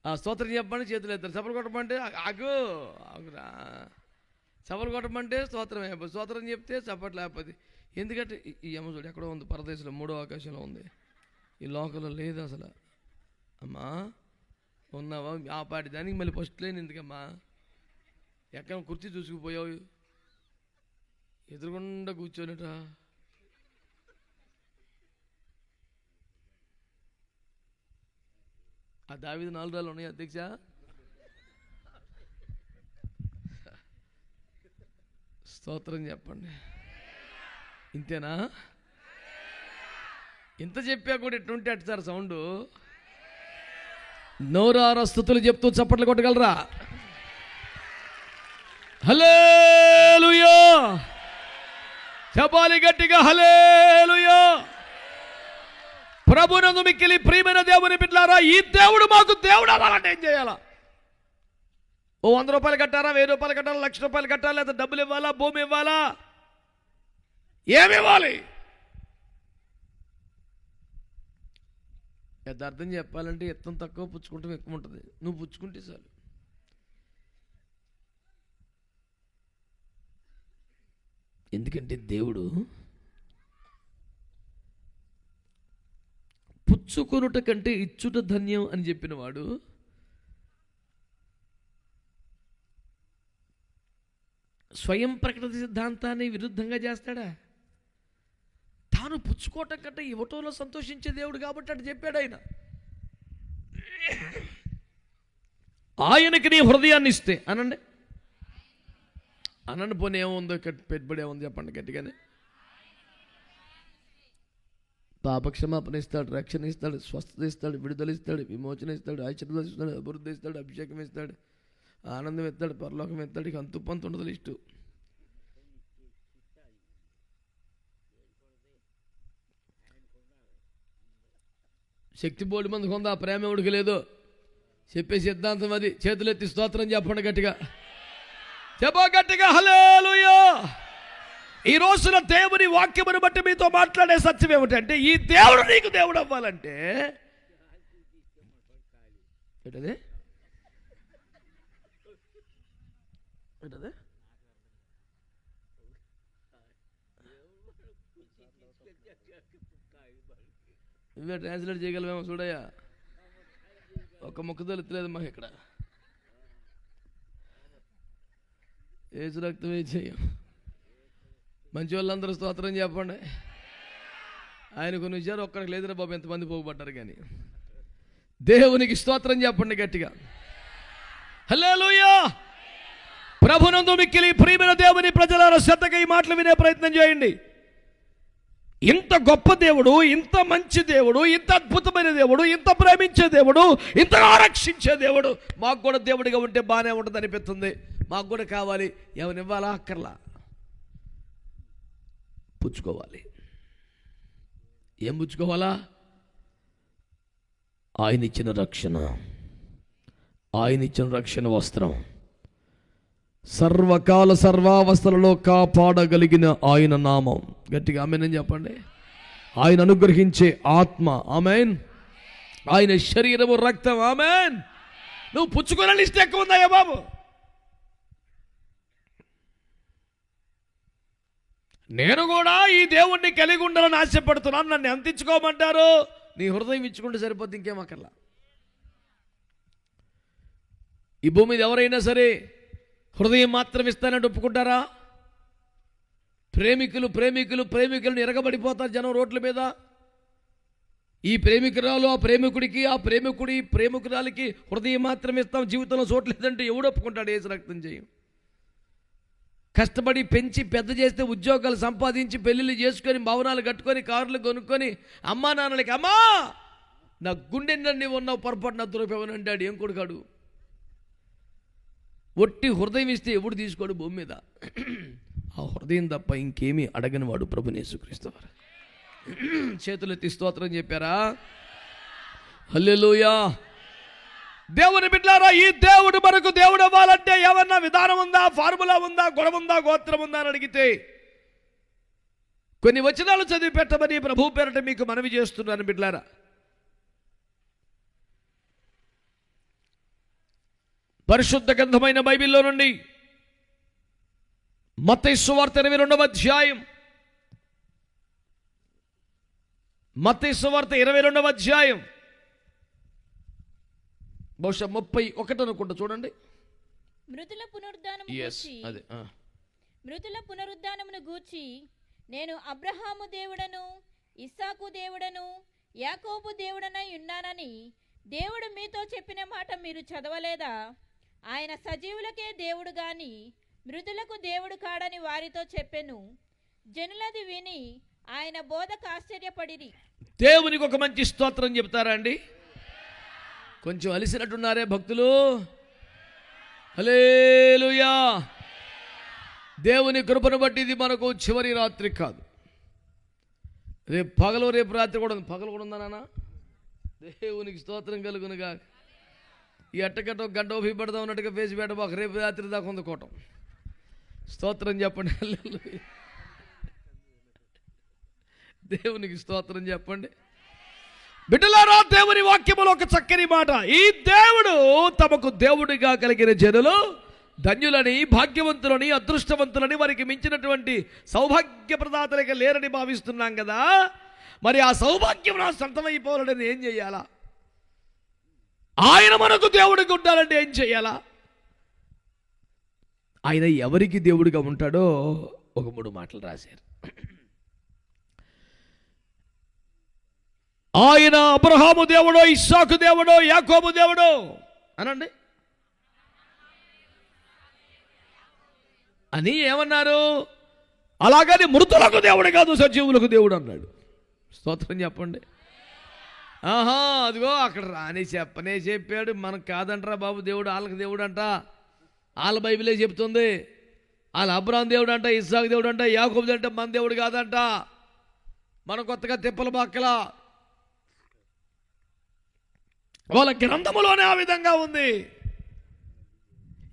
A: ఆ స్తోత్రం చెప్పండి చేతులు ఎత్తారు, సపలు కొట్టమంటే ఆగురా, సపలు కొట్టమంటే స్తోత్రం అయిపోతుంది, స్తోత్రం చెప్తే చప్పట్లు అయిపోతుంది. ఎందుకంటే ఈ అమ్మ చూడు ఎక్కడో ఉంది, పరదేశంలో 3వ ఆకాశంలో ఉంది, ఈ లోకంలో లేదు అసలు. అమ్మా ఉన్నావా, ఆ పాటి దానికి మళ్ళీ ఫస్ట్ లేని ఎందుకమ్మా, ఎక్కడ కుర్చీ చూసుకుపోయావు, ఎదురుగుండా కూర్చోనట. ఆ దావీదు 4 రాళ్ళు ఉన్నాయి అధ్యక్ష. స్తోత్రం చెప్పండి. ఇంతేనా? ఇంత చెప్పా కూడా ఎట్టుంటే అటు సార్ సౌండ్. నోరారా స్తుతులు చెప్తూ చప్పట్లు కొట్టగలరా? హల్లెలూయా చెప్పాలి గట్టిగా, హల్లెలూయా. ప్రభునందు మిక్కిలి ప్రియమైన దేవుని బిడ్డలారా, ఈ దేవుడు మాకు దేవుడు అవ్వాలంటే ఏం చేయాలా? ఓ 100 రూపాయలు కట్టారా, 1000 రూపాయలు కట్టాలా, 1,00,000 రూపాయలు కట్టాలా, లేదా డబ్బులు ఇవ్వాలా, భూమి ఇవ్వాలా, ఏమి ఇవ్వాలి? యథార్థం చెప్పాలంటే ఎత్తం తక్కువ పుచ్చుకుంటాం ఎక్కువ ఉంటుంది. నువ్వు పుచ్చుకుంటే చాలు. ఎందుకంటే దేవుడు పుచ్చుకొనుట కంటే ఇచ్చుట ధన్యం అని చెప్పిన వాడు స్వయం ప్రకటన సిద్ధాంతాన్ని విరుద్ధంగా చేస్తాడా? తాను పుచ్చుకోవటం కంటే ఇవ్వటంలో సంతోషించే దేవుడు కాబట్టి అటు చెప్పాడు ఆయన. ఆయనకి నీ హృదయాన్ని ఇస్తే అనండి, అనండి. పోనీ ఏముందో పెట్టుబడి ఏముంది చెప్పండి గట్టిగానే. పాపక్షమాపణ ఇస్తాడు, రక్షణ ఇస్తాడు, స్వస్థత ఇస్తాడు, విడుదల ఇస్తాడు, విమోచన ఇస్తాడు, ఆశీర్వాదం ఇస్తాడు, అభివృద్ధి ఇస్తాడు, అభిషేకం ఇస్తాడు, ఆనందం ఇస్తాడు, పరలోకం ఇస్తాడు. ఇక అంతు పంతు ఉండదు లిస్టు. శక్తి బోర్డు మందికి ఉందా, ప్రేమ ఎవడికి లేదు చెప్పే సిద్ధాంతం అది. చేతులెత్తి స్తోత్రం చెప్పండి గట్టిగా, చెప్పో గట్టిగా, హల్లెలూయా. ఈ రోజున దేవుని వాక్యమును బట్టి మీతో మాట్లాడే సత్యం ఏమిటంటే, ఈ దేవుడు నీకు దేవుడు అవ్వాలంటే ఏంటది ఏంటది నువ్వే ట్రాన్స్లేట్ చేయగలమేమో చూడయ్యా. ఒక ముక్క తెలుస్తలేదు మాకు ఇక్కడ. ఏసు రక్తమే చేయం. మంచి వాళ్ళందరూ స్తోత్రం చెప్పండి. ఆయన కొన్ని విషయాలు ఒక్కడికి లేదురా బాబు, ఎంతమంది పోగుపడ్డారు కానీ. దేవునికి స్తోత్రం చెప్పండి గట్టిగా, హల్లెలూయా. ప్రభునందు మిక్కిలి ప్రియమైన దేవుని ప్రజలారా, శ్రద్ధగా ఈ మాటలు వినే ప్రయత్నం చేయండి. ఇంత గొప్ప దేవుడు, ఇంత మంచి దేవుడు, ఇంత అద్భుతమైన దేవుడు, ఇంత ప్రేమించే దేవుడు, ఇంతగా రక్షించే దేవుడు మాకు కూడా దేవుడిగా ఉంటే బాగానే ఉంటుంది అనిపిస్తుంది. మాకు కూడా కావాలి. ఏమని ఇవ్వాలా? అక్కర్లా, పుచ్చుకోవాలి. ఏం పుచ్చుకోవాలా? ఆయన ఇచ్చిన రక్షణ, ఆయన ఇచ్చిన రక్షణ వస్త్రం, సర్వకాల సర్వావస్థలలో కాపాడగలిగిన ఆయన నామం. గట్టిగా ఆమేన్ చెప్పండి. ఆయన అనుగ్రహించే ఆత్మ, ఆమేన్. ఆయన శరీరము, రక్తం, ఆమేన్. నువ్వు పుచ్చుకునే లిస్ట్ ఎక్కువ ఉందాయా బాబు? నేను కూడా ఈ దేవుణ్ణి కలిగి ఉండాలని ఆశపడుతున్నాను. నన్ను ఎంత ఇచ్చుకోమంటారు? నీ హృదయం ఇచ్చుకుంటే సరిపోద్ది, ఇంకేమక్కర్లా. ఈ భూమి మీద ఎవరైనా సరే హృదయం మాత్రం ఇస్తానంటే ఒప్పుకుంటారా? ప్రేమికులను ఎరగబడిపోతారు జనం రోడ్ల మీద. ఈ ప్రేమికురాలు ఆ ప్రేమికుడికి, ఆ ప్రేమికురాలికి హృదయం మాత్రం ఇస్తాం, జీవితంలో చోట్లేదంటే ఎవడు ఒప్పుకుంటాడు? ఏసు రక్తం చేయం. కష్టపడి పెంచి పెద్ద చేస్తే, ఉద్యోగాలు సంపాదించి పెళ్ళిళ్ళు చేసుకొని, భవనాలు కట్టుకొని, కార్లు కొనుక్కొని, అమ్మా నాన్నలకి అమ్మా నా గుండె నన్ను ఉన్నావు, పొరపాటు నా దొరికావని అంటాడు. ఏం కొడుకాడు? ఒట్టి హృదయం ఇస్తే ఎవడు తీసుకోడు భూమి మీద. ఆ హృదయం తప్ప ఇంకేమీ అడగని వాడు ప్రభువు యేసుక్రీస్తు వారు. చేతులెత్తి స్తోత్రం చెప్పారా? హల్లెలూయా. దేవుని బిడ్డలారా, ఈ దేవుడు మనకు దేవుడు అవ్వాలంటే ఏమన్నా విధానం ఉందా, ఫార్ములా ఉందా, గుణం ఉందా, గోత్రం ఉందా అని అడిగితే కొన్ని వచనాలు చదివి పెట్టమని ప్రభు పేరట మీకు మనవి చేస్తున్నాను బిడ్డలారా. పరిశుద్ధ గ్రంథమైన బైబిల్లో నుండి మత్తయి సువార్త 22వ అధ్యాయం, మత్తయి సువార్త 22వ అధ్యాయం బహుశా 31 అనుకుంటా, చూడండి.
B: మృతుల పునరుద్ధానమును గూర్చి నేను అబ్రహాము దేవుడను, ఇస్సాకు దేవుడను, యాకోబు దేవుడనై ఉన్నానని దేవుడు మీతో చెప్పిన మాట మీరు చదవలేదా? ఆయన సజీవులకే దేవుడు గాని మృతులకు దేవుడు కాడని వారితో చెప్పెను. జనులది విని ఆయన బోధకు ఆశ్చర్యపడిరి.
A: దేవునికి ఒక మంచి స్తోత్రం చెప్తారా అండి? కొంచెం అలిసినట్టున్నారే భక్తులు. హల్లెలూయా. దేవుని కృపను బట్టి ఇది మనకు చివరి రాత్రి కాదు. రేపు పగలు, రేపు రాత్రి కూడా ఉంది. పగలు కూడా ఉందా నాన్న? దేవునికి స్తోత్రం కలుగునుగా. ఈ అట్టకట్ట ఒక గంట ఓపి పెడదాం ఉన్నట్టుగా ఫేసి పెట్టబాక, రేపు రాత్రి దాకా ఉందుకోవటం. స్తోత్రం చెప్పండి. హల్లెలూయా. దేవునికి స్తోత్రం చెప్పండి. బిడ్డలారా, దేవుని వాక్యములో ఒక చక్కని మాట. ఈ దేవుడు తమకు దేవుడిగా కలిగిన జనులు ధన్యులని, భాగ్యవంతులని, అదృష్టవంతులని, వారికి మించినటువంటి సౌభాగ్య ప్రదాతలుగా లేరని భావిస్తున్నాం కదా. మరి ఆ సౌభాగ్యం నా సొంతమైపోవాలని ఏం చేయాలా? ఆయన మనకు దేవుడిగా ఉండాలంటే ఏం చేయాలా? ఆయన ఎవరికి దేవుడిగా ఉంటాడో ఒక 3 మాటలు రాశారు. ఆయన అబ్రహాము దేవుడో, ఇస్సాకు దేవుడో, యాకోబు దేవుడో అనండి అని ఏమన్నారు? అలాగని మృతులకు దేవుడు కాదు, సజీవులకు దేవుడు అన్నాడు. స్తోత్రం చెప్పండి. ఆహా, అదిగో అక్కడ రాని చెప్పనే చెప్పాడు. మనకు కాదంటరా బాబు దేవుడు, వాళ్ళకి దేవుడు అంట. వాళ్ళ బైబిలే చెప్తుంది. వాళ్ళ అబ్రహాం దేవుడు అంట, ఇస్సాకు దేవుడు అంట, యాకోబు అంటే మన దేవుడు కాదంట. మన కొత్తగా తిప్పల బాక్కలా వాళ్ళ గ్రంథములోనే ఆ విధంగా ఉంది.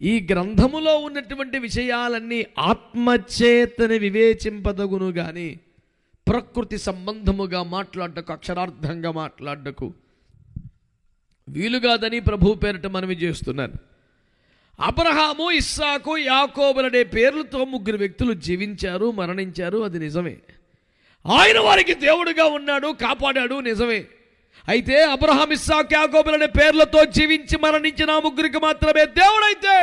A: ఈ గ్రంథములో ఉన్నటువంటి విషయాలన్నీ ఆత్మచేతని వివేచింపదగును గాని ప్రకృతి సంబంధముగా మాట్లాడటకు, అక్షరార్థంగా మాట్లాడటకు వీలుగాదని ప్రభు పేరిట మనవి చేస్తున్నాను. అబ్రహాము, ఇస్సాకు, యాకోబులనే పేర్లతో 3 వ్యక్తులు జీవించారు, మరణించారు. అది నిజమే. ఆయన వారికి దేవుడుగా ఉన్నాడు, కాపాడాడు, నిజమే. అయితే అబ్రహాం, ఇస్సాకు, యాకోబులనే పేర్లతో జీవించి మరణించిన 3 మాత్రమే దేవుడైతే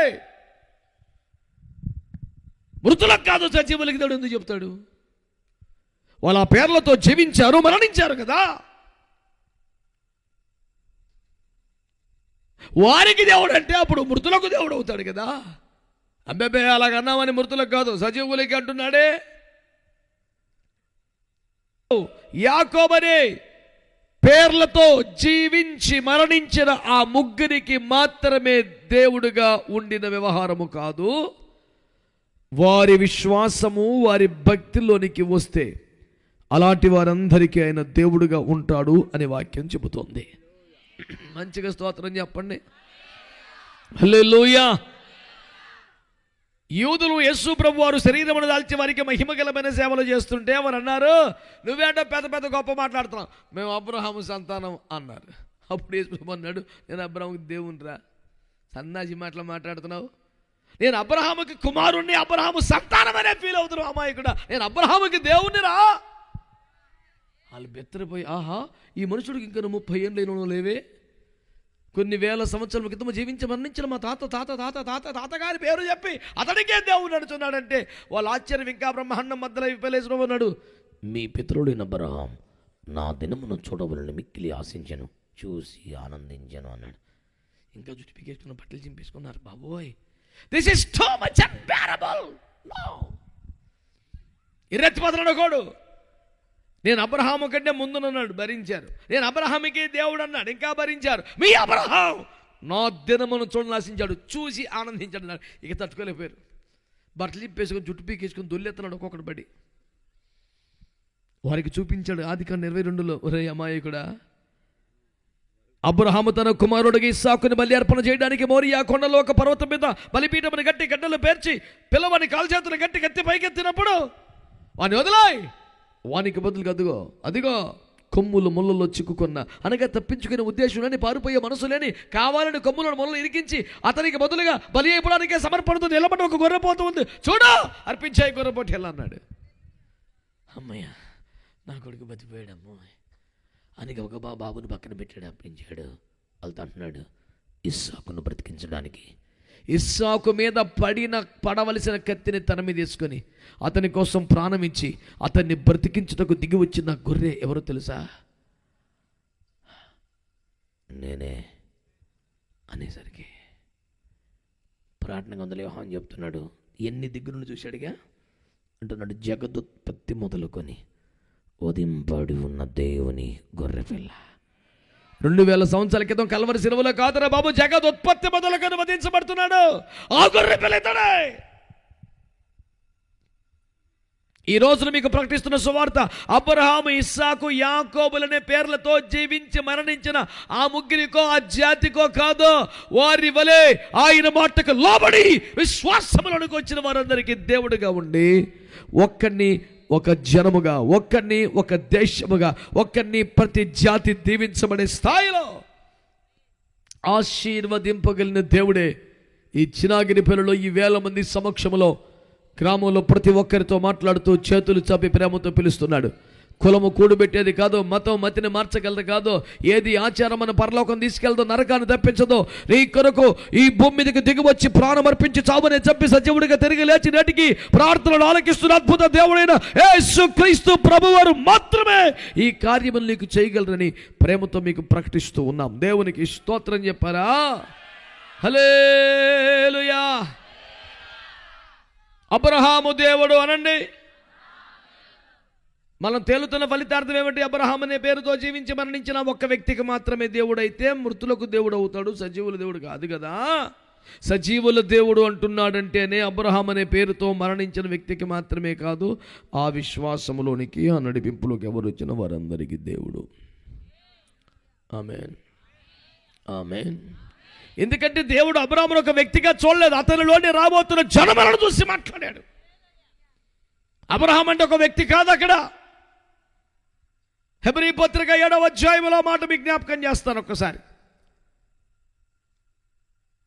A: మృతులకు కాదు, సజీవులకి దేవుడు ఎందుకు చెప్తాడు? వాళ్ళ పేర్లతో జీవించారు, మరణించారు కదా. వారికి దేవుడు అంటే అప్పుడు మృతులకు దేవుడు అవుతాడు కదా. అబ్బే అలాగన్నామని మృతులకు కాదు, సజీవులకి అంటున్నాడే. యాకోబనే పేర్లతో జీవించి మరణించిన ఆ ముగ్గురికి మాత్రమే దేవుడుగా ఉండిన వ్యవహారము కాదు, వారి విశ్వాసము వారి భక్తిలోనికి వస్తే అలాంటి వారందరికీ ఆయన దేవుడుగా ఉంటాడు అని వాక్యం చెబుతోంది. మంచిగా స్తోత్రం చెప్పండి. హల్లెలూయా. యూదులు యేసు ప్రభు వారు శరీరమును దాల్చి వారికి మహిమగలమైన సేవలు చేస్తుంటే వారు అన్నారు, నువ్వేంటో పెద్ద పెద్ద గొప్ప మాట్లాడుతున్నావు, మేము అబ్రహాము సంతానం అన్నారు. అప్పుడు యేసు ప్రభు అన్నాడు, నేను అబ్రహాముకి దేవునిరా, సన్నాసి మాటలు మాట్లాడుతున్నావు, నేను అబ్రహాముకి కుమారుణ్ణి, అబ్రహాము సంతానం అనే ఫీల్ అవుతున్నావు అమాయకుడా, నేను అబ్రహాముకి దేవుణ్ణిరా. వాళ్ళు బెత్తరిపోయి, ఆహా ఈ మనుషుడికి ఇంకా 30 ఏళ్ళు లేవే, కొన్ని వేల సంవత్సరాల క్రితం జీవించి మరణించిన మా తాతగారి పేరు చెప్పి అతడికే దేవుడు నడుచున్నాడంటే వాళ్ళ ఆశ్చర్యం ఇంకా బ్రహ్మాండం మధ్యలో విప్పలేసిన ఉన్నాడు. మీ పితరుడైన అబ్రహాం నా దినమును చూడవలని మిక్కిలి ఆశించను, చూసి ఆనందించను అన్నాడు. ఇంకా జుట్టు పీకేసుకున్న బట్టలు చింపేసుకున్నారు. బాబోయ్, this is too much unbearable. ఇరెత్తిపోతున్నాడు. నేను అబ్రహాము కంటే ముందునన్నాడు, భరించారు. నేను అబ్రహాముకి దేవుడు అన్నాడు, ఇంకా భరించారు. మీ అబ్రహాం నా దినమును చూడని ఆశించాడు, చూసి ఆనందించాడు అన్నాడు. ఇక తట్టుకోలేకపోయారు. బట్టలు చింపేసుకొని జుట్టు పీకేసుకొని దొల్లెత్తన్నాడు ఒక్కొక్కటి బడి. వారికి చూపించాడు ఆదికాండం 22లో, ఒరే అమాయకుడా, అబ్రహాము తన కుమారుడికి ఇస్సాకుని బలి అర్పణ చేయడానికి మోరియా కొండలో ఒక పర్వతం మీద బలిపీఠముని గట్టి గడ్డలు పేర్చి పిల్లవాని కాల్చేతులు గట్టి కత్తి పైకెత్తినప్పుడు వాని వదిలాయి, వానికి బదులుగా అదిగో కొమ్ములు ముళ్ళలో చిక్కుకున్న, అనగా తప్పించుకునే ఉద్దేశం లేని, పారిపోయే మనసు లేని, కావాలని కొమ్ములను ముళ్ళను ఇరికించి అతనికి బదులుగా బలి అయిపోవడానికే సమర్పణతో నిలబడి ఒక గొర్రెపోతూ ఉంది, చూడు అర్పించాయి గొర్రెపోటు ఎలా అన్నాడు. అమ్మయ్య నా కొడుకు బతిపోయాడమ్మో అని ఒక బాబుని పక్కన పెట్టాడు, అర్పించాడు. వాళ్ళతో అంటున్నాడు, ఇస్సాకును బ్రతికించడానికి ఇస్సాకు మీద పడవలసిన కత్తిని తన మీద వేసుకొని అతని కోసం ప్రాణం ఇచ్చి అతన్ని బ్రతికించుటకు దిగి వచ్చిన గొర్రె ఎవరో తెలుసా? నేనే అనేసరికి ప్రార్థన గంధంలో యోహాను చెప్తున్నాడు, ఎన్ని దిగ్గులను చూశాడుగా అంటున్నాడు, జగదుత్పత్తి మొదలుకొని ఉదింపడి ఉన్న దేవుని గొర్రెపిల్ల. 2000 సంవత్సరాల క్రితం కల్వరి శిలువలో కాదురా బాబు, జగదుత్పత్తి మొదలుకొని వధించబడుతున్నాడు ఆ గొర్రెపిల్ల ఇతడే. ఈ రోజున మీకు ప్రకటిస్తున్న సువార్త, అబ్రహాము, ఇస్సాకు, యాకోబులనే పేర్లతో జీవించి మరణించిన ఆ ముగ్గురికో ఆ జాతికో కాదు, వారి వలె ఆయన మాటకు లోబడి విశ్వాసములకు వచ్చిన వారందరికీ దేవుడిగా ఉండి ఒక్కడిని ఒక జనముగా, ఒక్కడిని ఒక దేశముగా, ఒక్కడిని ప్రతి జాతి దీవించబడే స్థాయిలో ఆశీర్వదింపగలిగిన దేవుడే ఈ చినాగిరిపల్లిలో ఈ 1000 మంది సమక్షంలో గ్రామంలో ప్రతి ఒక్కరితో మాట్లాడుతూ చేతులు చాపి ప్రేమతో పిలుస్తున్నాడు. కులము కూడుబెట్టేది కాదు, మతం మతిని మార్చగలదు కాదు, ఏది ఆచారం మన పరలోకం తీసుకెళ్దో, నరకాన్ని తప్పించదో, నీ కొరకు ఈ భూమి మీదకి దిగివచ్చి ప్రాణం అర్పించి చావునే చంపి సజీవుడిగా తిరిగి లేచి నేటికి ప్రార్థనలు ఆలకిస్తున్న అద్భుత దేవుడైన యేసుక్రీస్తు ప్రభువారు మాత్రమే ఈ కార్యములు నీకు చేయగలరని ప్రేమతో మీకు ప్రకటిస్తూ ఉన్నాం. దేవునికి స్తోత్రం చెప్పారా? హల్లెలూయా. అబ్రహాము దేవుడు అనండి. మనం తేలుతున్న ఫలితార్థం ఏమిటి? అబ్రహాం అనే పేరుతో జీవించి మరణించిన ఒక్క వ్యక్తికి మాత్రమే దేవుడైతే మృతులకు దేవుడు అవుతాడు, సజీవుల దేవుడు కాదు కదా. సజీవుల దేవుడు అంటున్నాడంటేనే అబ్రహాం అనే పేరుతో మరణించిన వ్యక్తికి మాత్రమే కాదు, ఆ విశ్వాసములోనికి, ఆ నడిపింపులోకి ఎవరు వచ్చిన వారందరికీ దేవుడు. ఆమేన్, ఆమేన్. ఎందుకంటే దేవుడు అబ్రహామును ఒక వ్యక్తిగా చూడలేదు, అతనిలోనే రాబోతున్న జనములను చూసి మాట్లాడాడు. అబ్రహాం అంటే ఒక వ్యక్తి కాదు. అక్కడ హెబ్రీ పత్రిక 7వ అధ్యాయంలో మాట మీకు జ్ఞాపకం చేస్తాను ఒక్కసారి.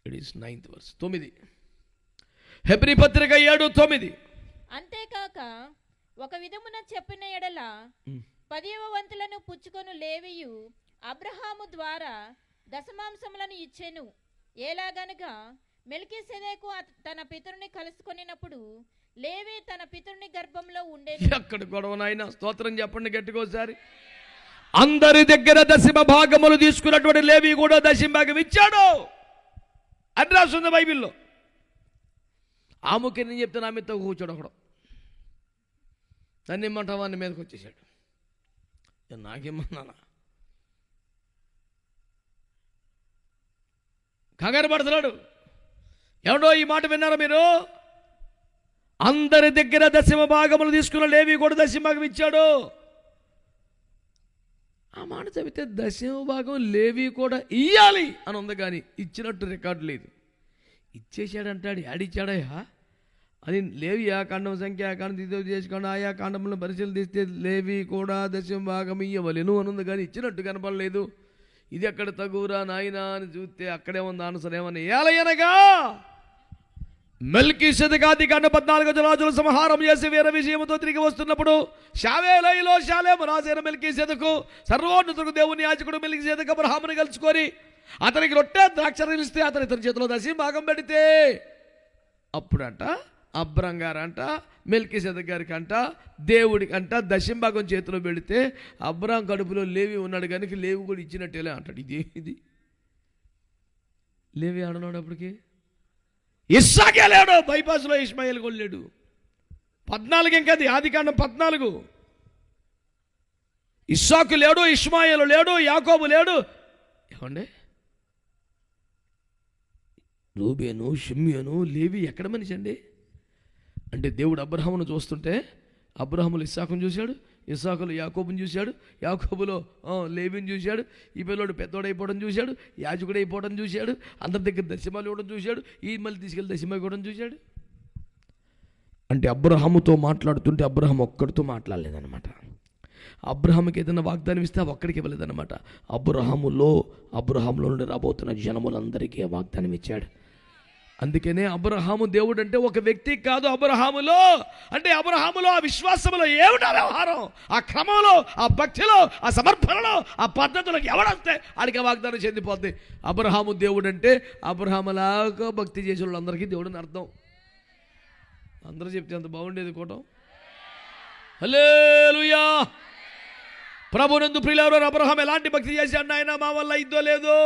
A: It is 9th verse 9. Hebrew పత్రిక 7:9.
B: అంతేకాక ఒక విధమున చెప్పిన ఎడల 10వ వంతులను పుచ్చుకొను లేవియు అబ్రహాము ద్వారా దశమాంసములను ఇచ్చెను. ఎలాగనగా మెల్కీసెదెకు తన పితరుని కలుసుకొనినప్పుడు లేవి తన పితరుని గర్భంలో ఉండేది.
A: అక్కడ గొడవ నాయన, స్తోత్రం చెప్పండి గట్టిగా ఒకసారి. అందరి దగ్గర దశమ భాగములు తీసుకున్నటువంటి లేవి కూడా దశమ భాగం ఇచ్చాడు అని రాస్తుంది బైబిల్లో. ఆ ముఖ్యం నేను చెప్తే నా మీద కూర్చోడు ఒకడు. నన్ను ఇమ్మంటావా అని మీదకి వచ్చేసాడు. నాకేమన్నానా కంగారు పడుతున్నాడు. ఏమండో ఈ మాట విన్నారా మీరు? అందరి దగ్గర దశమ భాగములు తీసుకున్న లేవి కూడా దశమ భాగం ఇచ్చాడు. ఆ మాట చదివితే దశమ భాగం లేవి కూడా ఇయ్యాలి అని ఉంది, కానీ ఇచ్చినట్టు రికార్డు లేదు. ఇచ్చేసాడంటాడు. ఆడిచ్చాడయ్యా అది లేవి ఆ కాండం సంఖ్య కాండం చేసుకోండి, ఆయా కాండంలో పరిశీలిస్తే లేవి కూడా దశమ భాగం ఇయ్యవలెను అని ఉంది, కానీ ఇచ్చినట్టు కనపడలేదు. ఇది ఎక్కడ తగురా నాయనా అని చూస్తే అక్కడే ఉంది ఆన్సర్. ఏమని ఏలయనగా మెల్కీసెదెకు కాండం 14 రాజుల సంహారం చేసి వేరే విషయంతో తిరిగి వస్తున్నప్పుడు షావేలైలో షాలేము రాజైన మెల్కీసెదెకు సర్వోన్నతుడు దేవుని యాజకుడు మెల్కీసెదెకు అబ్రహామును కలుసుకొని అతనికి రొట్టె ద్రాక్షరసం ఇస్తే ఇతని చేతిలో దశమ భాగం పెడితే అప్పుడంట అబ్రహం గారంట మెల్కీసెదెకు గారికి అంట దేవుడికి అంట దశమ భాగం చేతిలో పెడితే అబ్రహం కడుపులో లేవి ఉన్నాడు కనుక లేవి కూడా ఇచ్చినట్టేలే అంటాడు. ఇది లేవి ఆడనాడు అప్పటికి ఇస్సాకే లేడు, బైపాస్లో ఇష్మాయిల్ కూడా లేడు. 14 ఇంకది ఆదికాండం 14. ఇస్సాకు లేడు, ఇష్మాయిల్ లేడు, యాకోబు లేడు. ఏమండి రూబేను షిమ్యోను లేవి ఎక్కడ మనిషి అండి? అంటే దేవుడు అబ్రహామును చూస్తుంటే అబ్రహాములు ఇస్సాకును చూశాడు, ఇస్సాకులు యాకోబుని చూశాడు, యాకోబులో లేవిని చూశాడు, ఈ పిల్లోడు పెద్దోడైపోవడం చూశాడు, యాజకుడైపోవడం చూశాడు, అందరి దగ్గర దశమాలు ఇవ్వడం చూశాడు, ఈ మళ్ళీ తీసుకెళ్ళి దశమ ఇవ్వడం చూశాడు. అంటే అబ్రహాముతో మాట్లాడుతుంటే అబ్రహాం ఒక్కడితో మాట్లాడలేదన్నమాట. అబ్రహాముకి ఏదైనా వాగ్దానం ఇస్తే ఒక్కడికి ఇవ్వలేదన్నమాట. అబ్రహాములో నుండి రాబోతున్న జనములందరికీ వాగ్దానం ఇచ్చాడు. అందుకనే అబ్రహాము దేవుడు అంటే ఒక వ్యక్తి కాదు. అబ్రహాములో అంటే అబ్రహాములో ఆ విశ్వాసములో ఏమిటా వ్యవహారం, ఆ క్రమంలో, ఆ భక్తిలో, ఆ సమర్పణలో, ఆ పద్ధతులకు ఎవడొస్తే ఆడికి వాగ్దానం చెందిపోద్ది. అబ్రహాము దేవుడు అంటే అబ్రహాములాగా భక్తి చేసే వాళ్ళందరికీ దేవుడని అర్థం. అందరూ చెప్తే అంత బాగుండేది కూటం. హల్లెలూయా. ప్రభునందు ప్రియులారా, అబ్రహాం ఎలాంటి భక్తి చేశాడు? ఆయన మా వల్ల అయిద్దో లేదో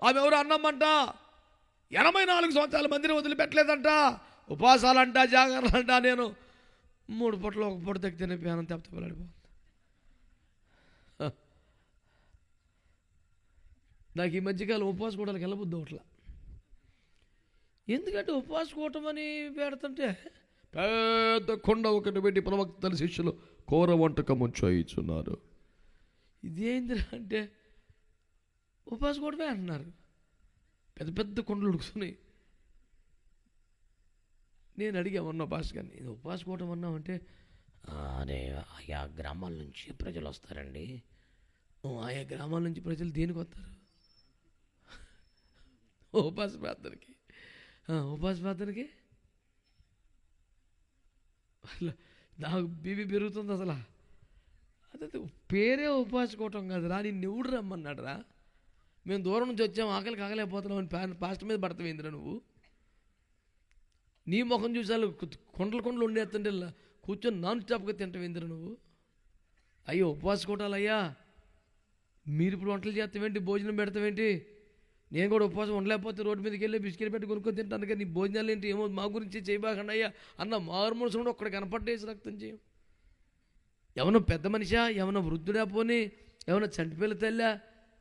A: ఆమె ఎవరు అన్నమ్మంట 84 సంవత్సరాల మందిని వదిలిపెట్టలేదంట. ఉపవాసాలంట, జాగరణంట. నేను 3 పూటలు 1 పూట తగ్గితేనే ప్యానం తెప్త పిల్లాడిపోతుంది. నాకు ఈ మధ్యకాలం ఉపవాస కూటాలకు వెళ్ళబుద్ది ఒకట్లా. ఎందుకంటే ఉపవాస కూటం అని పెడుతుంటే పెద్ద కొండ ఒకటి పెట్టి ప్రవక్తల శిష్యులు కూర వంటకం ఉంచున్నారు. ఇదేంద్ర అంటే ఉపవాస కూటమే అంటున్నారు. పెద్ద పెద్ద కొండలు ఉడుకుతున్నాయి. నేను అడిగామన్నా భాష గారిని, ఇది ఉపవాస కూటం అన్నామంటే అదే ఆయా గ్రామాల నుంచి ప్రజలు వస్తారండి. ఆయా గ్రామాల నుంచి ప్రజలు దేనికి వస్తారు? ఉపవాస ప్రార్థనకి. నాకు బీపీ పెరుగుతుంది అసలు. అదే పేరే ఉపవాస కూటం కాదురా, నిన్ను ఎవడు రమ్మన్నాడు రా? మేము దూరం నుంచి వచ్చాము, ఆకలికి ఆగలేకపోతున్నాం అని పాస్టర్ మీద పడతావు ఏందిరా నువ్వు? నీ ముఖం చూసాలు కొండలు ఉండేస్తుంటే కూర్చొని నాన్ స్టాప్గా తింటావు ఏందిరా నువ్వు? అయ్యో ఉపవాస కూటాలయ్యా, మీరు ఇప్పుడు వంటలు చేస్తావేంటి, భోజనం పెడతావేంటి? నేను కూడా ఉపవాసం ఉండలేకపోతే రోడ్డు మీదకి వెళ్ళి బిస్కెట్ పెట్టి కొనుక్కొని తింటాను, కానీ నీ భోజనాలు ఏంటి? ఏమో మా గురించి చేయబాకండి అయ్యా అన్న మారుమూలసు కూడా ఒక్కడ కనపడ్డేసి రక్తం చేయం. ఏమన్నా పెద్ద మనిషా, ఏమన్నా వృద్ధుడా, పోనీ ఏమన్నా చంటిపిల్ల తల్లా?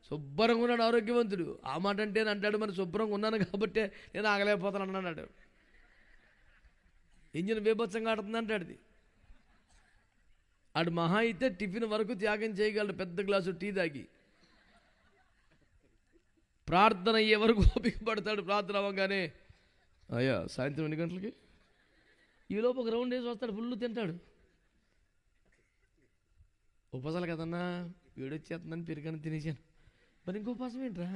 A: శుభ్రంగా ఉన్నాడు, ఆరోగ్యవంతుడు. ఆ మాట అంటే అంటాడు, మరి శుభ్రంగా ఉన్నాను కాబట్టి నేను ఆగలేకపోతాను అన్నాడు. ఇంజిన్ బీభత్సంగా ఆడుతుంది అంటాడు. ఆడు మహా అయితే టిఫిన్ వరకు త్యాగం చేయగలడు, పెద్ద గ్లాసు టీ తాగి. ప్రార్థన అయ్యే వరకు ఓపిక పడతాడు. ప్రార్థన అవ్వగానే అయ్యా సాయంత్రం 2 గంటలకి ఈలోపు ఒక రౌండ్ వేసి వస్తాడు, ఫుల్ తింటాడు. ఉపవాసాలు కదన్నా, వీడొచ్చేస్తుందని పెరిగాను తినేసాను. మరి ఇంకో ఉపవాసం ఏంట్రా?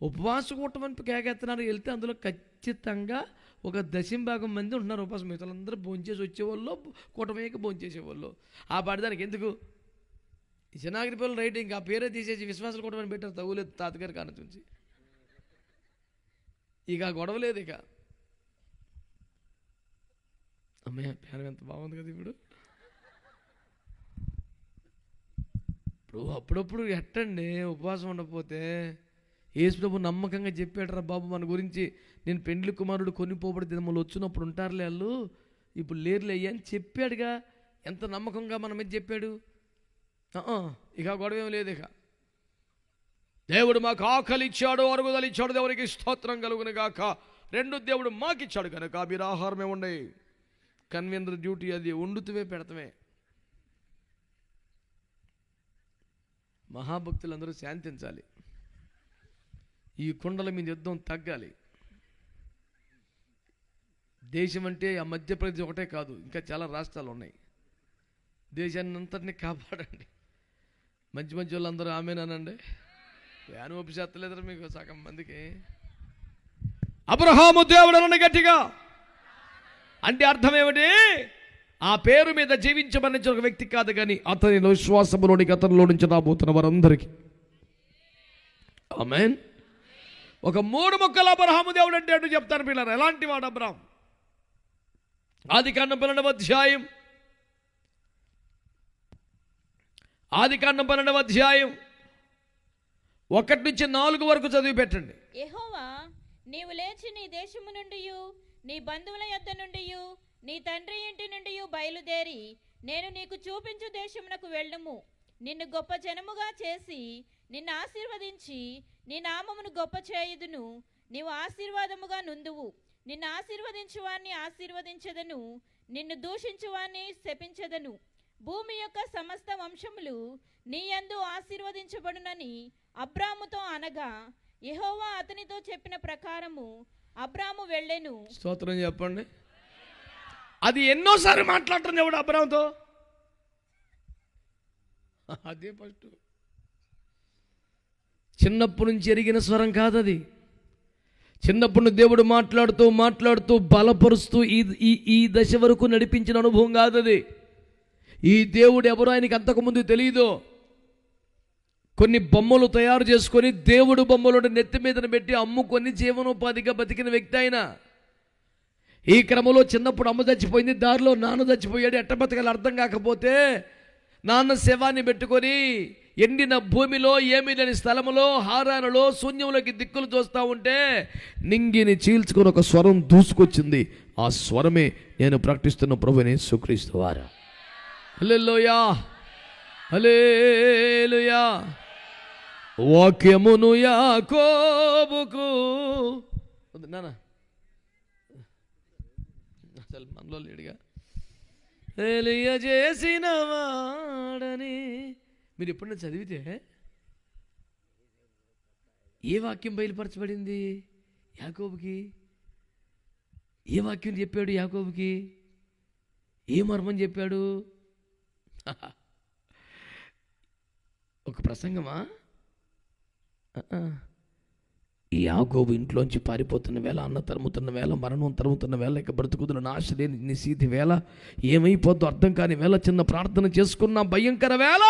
A: ఉపవాస కూటమని కేకెత్తనారు వెళ్తే అందులో ఖచ్చితంగా ఒక 10% మంది ఉంటున్నారు ఉపవాసం. మిగతాలందరూ భోంచేసి వచ్చేవాళ్ళు, కూటమికి భోంచేసేవాళ్ళు. ఆ పాటిదానికి ఎందుకు ఈ శనాగిరి పిల్లలు రైట్ ఇంకా ఆ పేరే తీసేసి విశ్వాసాలు కూటమని పెట్టారు. తగులేదు తాతగారి కాని నుంచి. ఇక గొడవ లేదు. ఇక అమ్మయ్య పేరు ఎంత బాగుంది కదా ఇప్పుడు. అప్పుడప్పుడు ఎట్టండి ఉపవాసం ఉండకపోతే, యేసు ప్రభు నమ్మకంగా చెప్పాడురా బాబు మన గురించి, నేను పెండ్లి కుమారుడు కొనిపోబడి దినములు వచ్చినప్పుడు ఉంటారులే వాళ్ళు, ఇప్పుడు లేరులే అయ్యా అని చెప్పాడుగా. ఎంత నమ్మకంగా మన మీద చెప్పాడు. ఇక గొడవేం లేదు. ఇక దేవుడు మాకు ఆకలి ఇచ్చాడు, అరుగుదల ఇచ్చాడు, దేవునికి స్తోత్రం కలుగును గాక. రెండు దేవుడు మాకు ఇచ్చాడు కనుక మీరు ఆహారమే ఉండే. కన్వీనర్ డ్యూటీ అది, వండుతువే పెడతామే. మహాభక్తులందరూ శాంతించాలి. ఈ కుండల మీద యుద్ధం తగ్గాలి. దేశం అంటే ఆ మధ్యప్రదేశ్ ఒకటే కాదు, ఇంకా చాలా రాష్ట్రాలు ఉన్నాయి. దేశాన్ని అంతటినీ కాపాడండి. మంచి మంచి వాళ్ళందరూ ఆమెనానండి. ఫ్యాన్ ఒప్పిసేత్తలేదురా మీకు సగం మందికి. అబ్రహాము దేవుడు అన్న గట్టిగా అంటే అర్థం ఏమిటి? ఆ పేరు మీద జీవించమని ఒక వ్యక్తి కాదు, కానీ అతని విశ్వాసములోనికి, అతనిలో నుంచి రాబోతున్న వారందరికీ. ఆమేన్. ఒక 3 ముక్కల అబ్రహాము దేవుడు అంటే అటు చెప్తాను పిల్లలు. ఎలాంటి వాడు అబ్రహాం? ఆదికాండం 12వ అధ్యాయం 1 నుంచి 4 వరకు చదివి పెట్టండి.
B: యెహోవా, నీవు లేచి నీ దేశము నుండి, నీ బంధువుల యొద్ద నుండి, నీ తండ్రి ఇంటి నుండి బయలుదేరి నేను నీకు చూపించు దేశమునకు వెళ్ళుము. నిన్ను గొప్ప జనముగా చేసి నిన్ను ఆశీర్వదించి నీ నామమును గొప్ప చేయుదును. నీవు ఆశీర్వాదముగా నుందువు. నిన్ను ఆశీర్వదించువాన్ని ఆశీర్వదించదను, నిన్ను దూషించువాన్ని శపించదను. భూమి యొక్క సమస్త వంశములు నీ యందు ఆశీర్వదించబడునని అబ్రాముతో అనగా, యెహోవా అతనితో చెప్పిన ప్రకారము అబ్రాము వెళ్ళెను.
A: స్తోత్రం చెప్పండి. అది ఎన్నోసార్లు మాట్లాడటం ఎవడు అబ్రాముతో? అదే ఫస్ట్. చిన్నప్పటి నుంచి ఎరిగిన స్వరం కాదది. చిన్నప్పుడు దేవుడు మాట్లాడుతూ మాట్లాడుతూ బలపరుస్తూ ఈ దశ వరకు నడిపించిన అనుభవం కాదది. ఈ దేవుడు ఎవరో ఆయనకి అంతకుముందు తెలియదు. కొన్ని బొమ్మలు తయారు చేసుకొని దేవుడు బొమ్మలు నెత్తి మీదను పెట్టి అమ్ముకొని జీవనోపాధిగా బతికిన వ్యక్తి ఆయన. ఈ క్రమంలో చిన్నప్పుడు అమ్మ చచ్చిపోయింది, దారిలో నాన్న చచ్చిపోయాడు. ఎట్ట బతకాలి అర్థం కాకపోతే నాన్న శవాన్ని పెట్టుకొని ఎండిన భూమిలో, ఏమీ లేని స్థలములో, హారానలో, శూన్యంలోకి దిక్కులు చూస్తూ ఉంటే నింగిని చీల్చుకొని ఒక స్వరం దూసుకొచ్చింది. ఆ స్వరమే నేను ప్రకటిస్తున్న ప్రభువైన యేసుక్రీస్తు వారు. హల్లెలూయా, హల్లెలూయా. వాక్యమును యాకోబుకు నానా అసలు మనలో లేడుగా తెలియజేసిన వాడని. మీరు ఎప్పుడన్నా చదివితే ఏ వాక్యం బయలుపరచబడింది యాకోబుకి? ఏ వాక్యం చెప్పాడు యాకోబుకి? ఏ మర్మం చెప్పాడు? ఒక ప్రసంగమా? ఈ యాకోబు ఇంట్లోంచి పారిపోతున్న వేళ, అన్న తరుముతున్న వేళ, మరణం తరుముతున్న వేళ, ఇక బ్రతుకుతున్న నాశ లేని నిశీతి వేళ, ఏమైపోద్దో అర్థం కాని వేళ, చిన్న ప్రార్థన చేసుకున్న భయంకర వేళ,